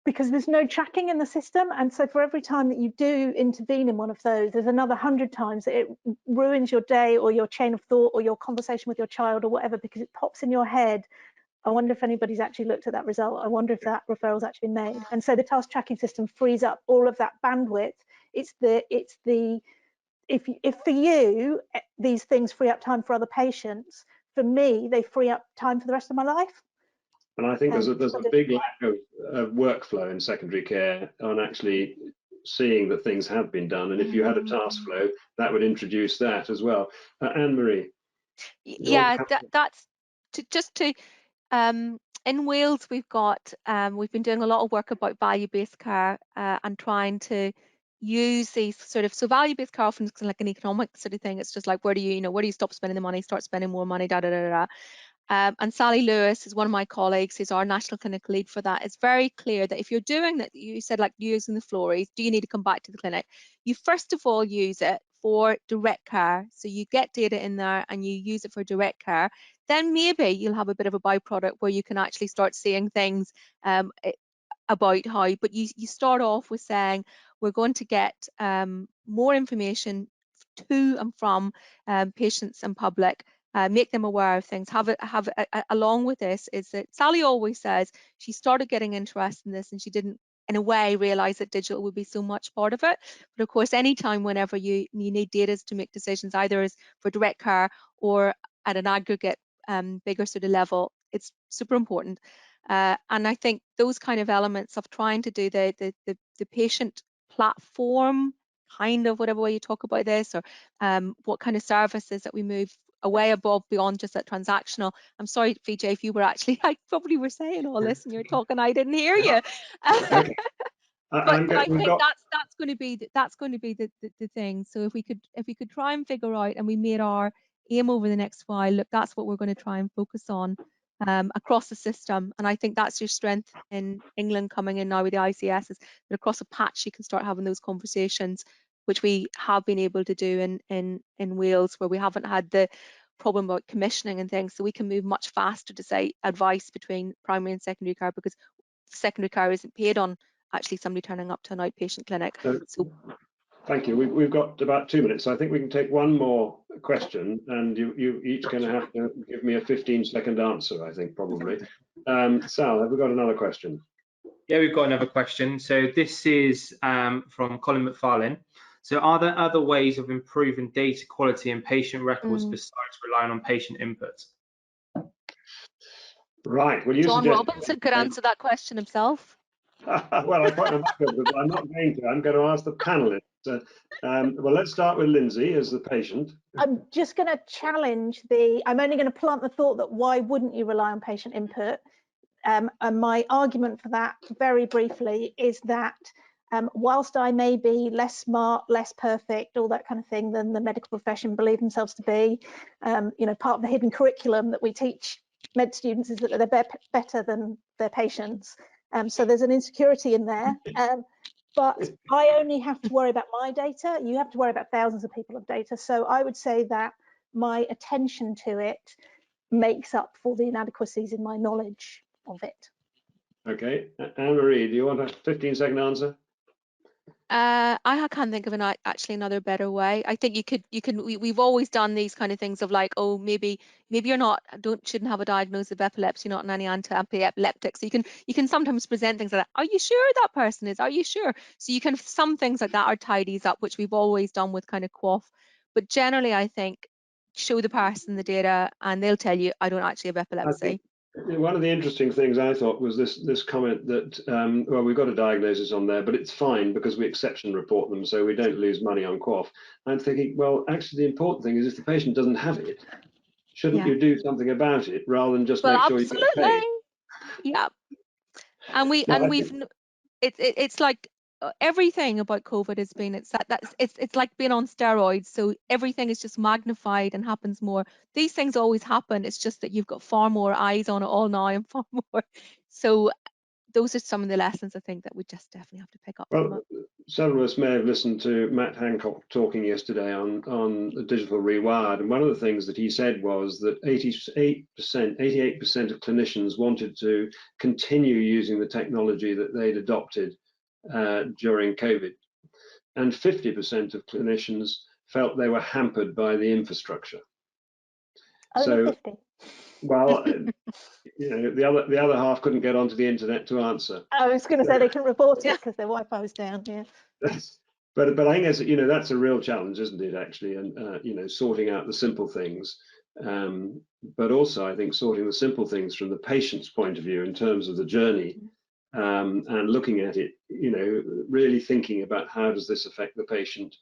Because there's no tracking in the system. And so for every time that you do intervene in one of those, there's another 100 times that it ruins your day or your chain of thought or your conversation with your child or whatever, because it pops in your head. I wonder if anybody's actually looked at that result. I wonder if that referral's actually made. And so the task tracking system frees up all of that bandwidth. If for you, these things free up time for other patients, for me, they free up time for the rest of my life. And I think there's a big lack of workflow in secondary care on actually seeing that things have been done. And if you had a task flow, that would introduce that as well. Anne-Marie. Yeah, that's in Wales, we've been doing a lot of work about value-based care and trying to use these so value-based care often is like an economic sort of thing. It's just like, where do you stop spending the money, start spending more money, da da da da. And Sally Lewis is one of my colleagues, who's our national clinical lead for that. It's very clear that if you're doing that, you said like using the Flories, do you need to come back to the clinic? You first of all use it for direct care. So you get data in there and you use it for direct care. Then maybe you'll have a bit of a byproduct where you can actually start seeing things about how, but you start off with saying, we're going to get more information to and from patients and public. Make them aware of things. Along with this is that Sally always says she started getting interested in this and she didn't, in a way, realize that digital would be so much part of it. But of course, anytime whenever you need data to make decisions, either as for direct care or at an aggregate bigger sort of level, it's super important. And I think those kind of elements of trying to do the patient platform, kind of whatever way you talk about this, or what kind of services that we move away above beyond just that transactional. I'm sorry, VJ, if you were actually, I probably were saying all this and you're talking, I didn't hear you. Okay. But I think that's going to be the thing. So if we could try and figure out, and we made our aim over the next while, look, that's what we're going to try and focus on across the system. And I think that's your strength in England coming in now with the ICS, is that across a patch you can start having those conversations, which we have been able to do in Wales, where we haven't had the problem about commissioning and things. So we can move much faster to say advice between primary and secondary care, because secondary care isn't paid on actually somebody turning up to an outpatient clinic. So thank you. We've got about 2 minutes, so I think we can take one more question, and you each going to have to give me a 15-second answer, I think, probably. Sal, have we got another question? Yeah, we've got another question. So this is from Colin McFarlane. So are there other ways of improving data quality and patient records besides relying on patient input? Right. Well, you John suggest Robinson could answer that question himself. well, I quite remember, but I'm not going to. I'm going to ask the panelists. Well, let's start with Lindsay as the patient. I'm just going to challenge I'm only going to plant the thought that why wouldn't you rely on patient input? And my argument for that, very briefly, is that whilst I may be less smart, less perfect, all that kind of thing than the medical profession believe themselves to be, part of the hidden curriculum that we teach med students is that they're better than their patients. So there's an insecurity in there. But I only have to worry about my data. You have to worry about thousands of people of data. So I would say that my attention to it makes up for the inadequacies in my knowledge of it. Okay, Anne-Marie, do you want a 15-second answer? I can't think of actually another better way. I think we've always done these kind of things of like, oh, maybe you're shouldn't have a diagnosis of epilepsy, not on any anti-epileptic. So you can sometimes present things like that. Are you sure that person is? Are you sure? So you can, some things like that are tidies up, which we've always done with kind of QoF. But generally, I think show the person the data and they'll tell you, I don't actually have epilepsy. One of the interesting things I thought was this comment that, well, we've got a diagnosis on there, but it's fine because we exception report them, so we don't lose money on QoF. I'm thinking, well, actually, the important thing is if the patient doesn't have it, shouldn't you do something about it rather than just make sure you get paid? Yeah. And it's like everything about COVID has been, it's like being on steroids. So everything is just magnified and happens more. These things always happen. It's just that you've got far more eyes on it all now and far more. So those are some of the lessons I think that we just definitely have to pick up from it. Several of us may have listened to Matt Hancock talking yesterday on the Digital Rewired, and one of the things that he said was that 88% of clinicians wanted to continue using the technology that they'd adopted during COVID, and 50% of clinicians felt they were hampered by the infrastructure. Only 50. Well, you know, the other half couldn't get onto the internet to answer. I was going to say they couldn't report it because their Wi-Fi was down. Yeah. But I think that's a real challenge, isn't it? Actually, and sorting out the simple things, but also I think sorting the simple things from the patient's point of view in terms of the journey, and looking at it, really thinking about how does this affect the patient.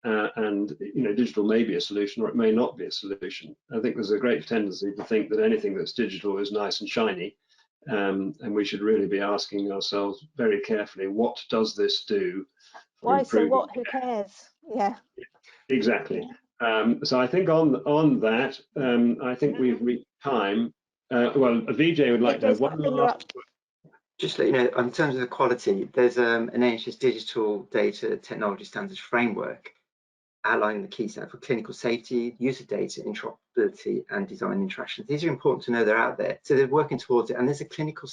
And digital may be a solution or it may not be a solution. I think there's a great tendency to think that anything that's digital is nice and shiny, and we should really be asking ourselves very carefully, what does this do? Why? So what? Who cares? Yeah. Exactly. So I think on that, I think we've reached time. Well, Vijay would like to have one last. Just to let you know, in terms of the quality, there's an NHS Digital Data Technology Standards Framework outlining the key standards for clinical safety, use of data, interoperability, and design interactions. These are important to know they're out there. So they're working towards it. And there's a clinical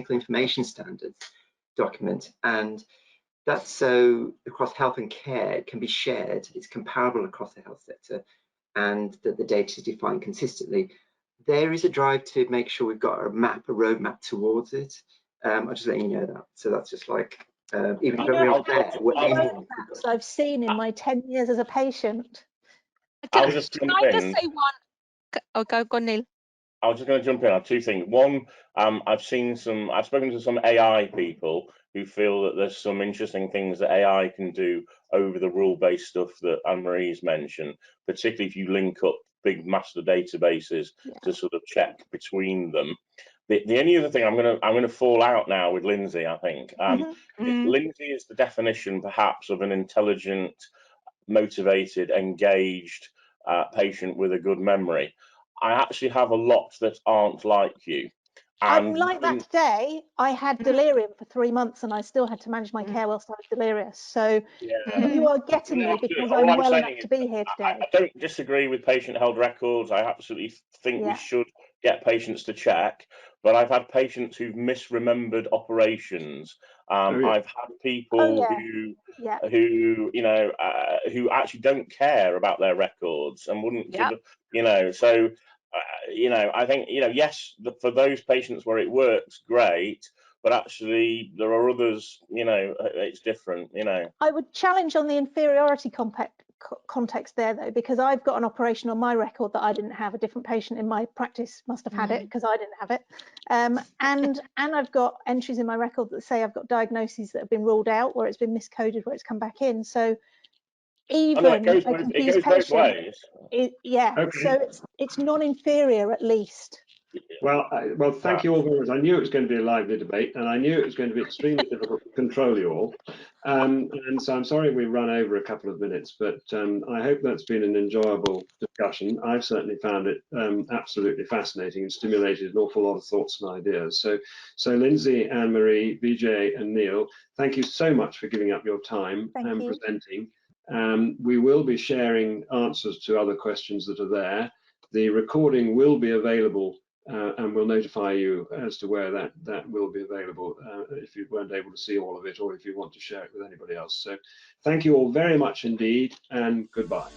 information standards document. And that's so across health and care, it can be shared. It's comparable across the health sector, and that the data is defined consistently. There is a drive to make sure we've got a roadmap towards it. I'm just letting you know that. So that's just like, even if we're not there, we're aiming. I've seen in my 10 years as a patient. Can I just say one? Oh, go on, Neil. I was just going to jump in on two things. One, I've spoken to some AI people who feel that there's some interesting things that AI can do over the rule-based stuff that Anne-Marie's mentioned, particularly if you link up big master databases to sort of check between them. The only other thing I'm going to fall out now with Lindsay, I think. Lindsay is the definition, perhaps, of an intelligent, motivated, engaged patient with a good memory. I actually have a lot that aren't like you. I'm like that today. I had delirium for 3 months and I still had to manage my care whilst I was delirious. So you are getting me because I'm well enough to be here today. I don't disagree with patient-held records. I absolutely think we should get patients to check. But I've had patients who've misremembered operations. I've had people who actually don't care about their records and wouldn't, so. I think, yes, for those patients where it works, great, but actually there are others, it's different, I would challenge on the inferiority context there, though, because I've got an operation on my record that I didn't have. A different patient in my practice must have had it because I didn't have it. And I've got entries in my record that say I've got diagnoses that have been ruled out, where it's been miscoded, where it's come back in. So even a confused patient, so it's non-inferior at least. Well, thank you all very much. I knew it was going to be a lively debate, and I knew it was going to be extremely difficult to control you all. And so I'm sorry we run over a couple of minutes, but I hope that's been an enjoyable discussion. I've certainly found it absolutely fascinating and stimulated an awful lot of thoughts and ideas. So Lindsay, Anne-Marie, Vijay, and Neil, thank you so much for giving up your time and presenting. We will be sharing answers to other questions that are there. The recording will be available, and we'll notify you as to where that will be available if you weren't able to see all of it, or if you want to share it with anybody else. So thank you all very much indeed, and goodbye.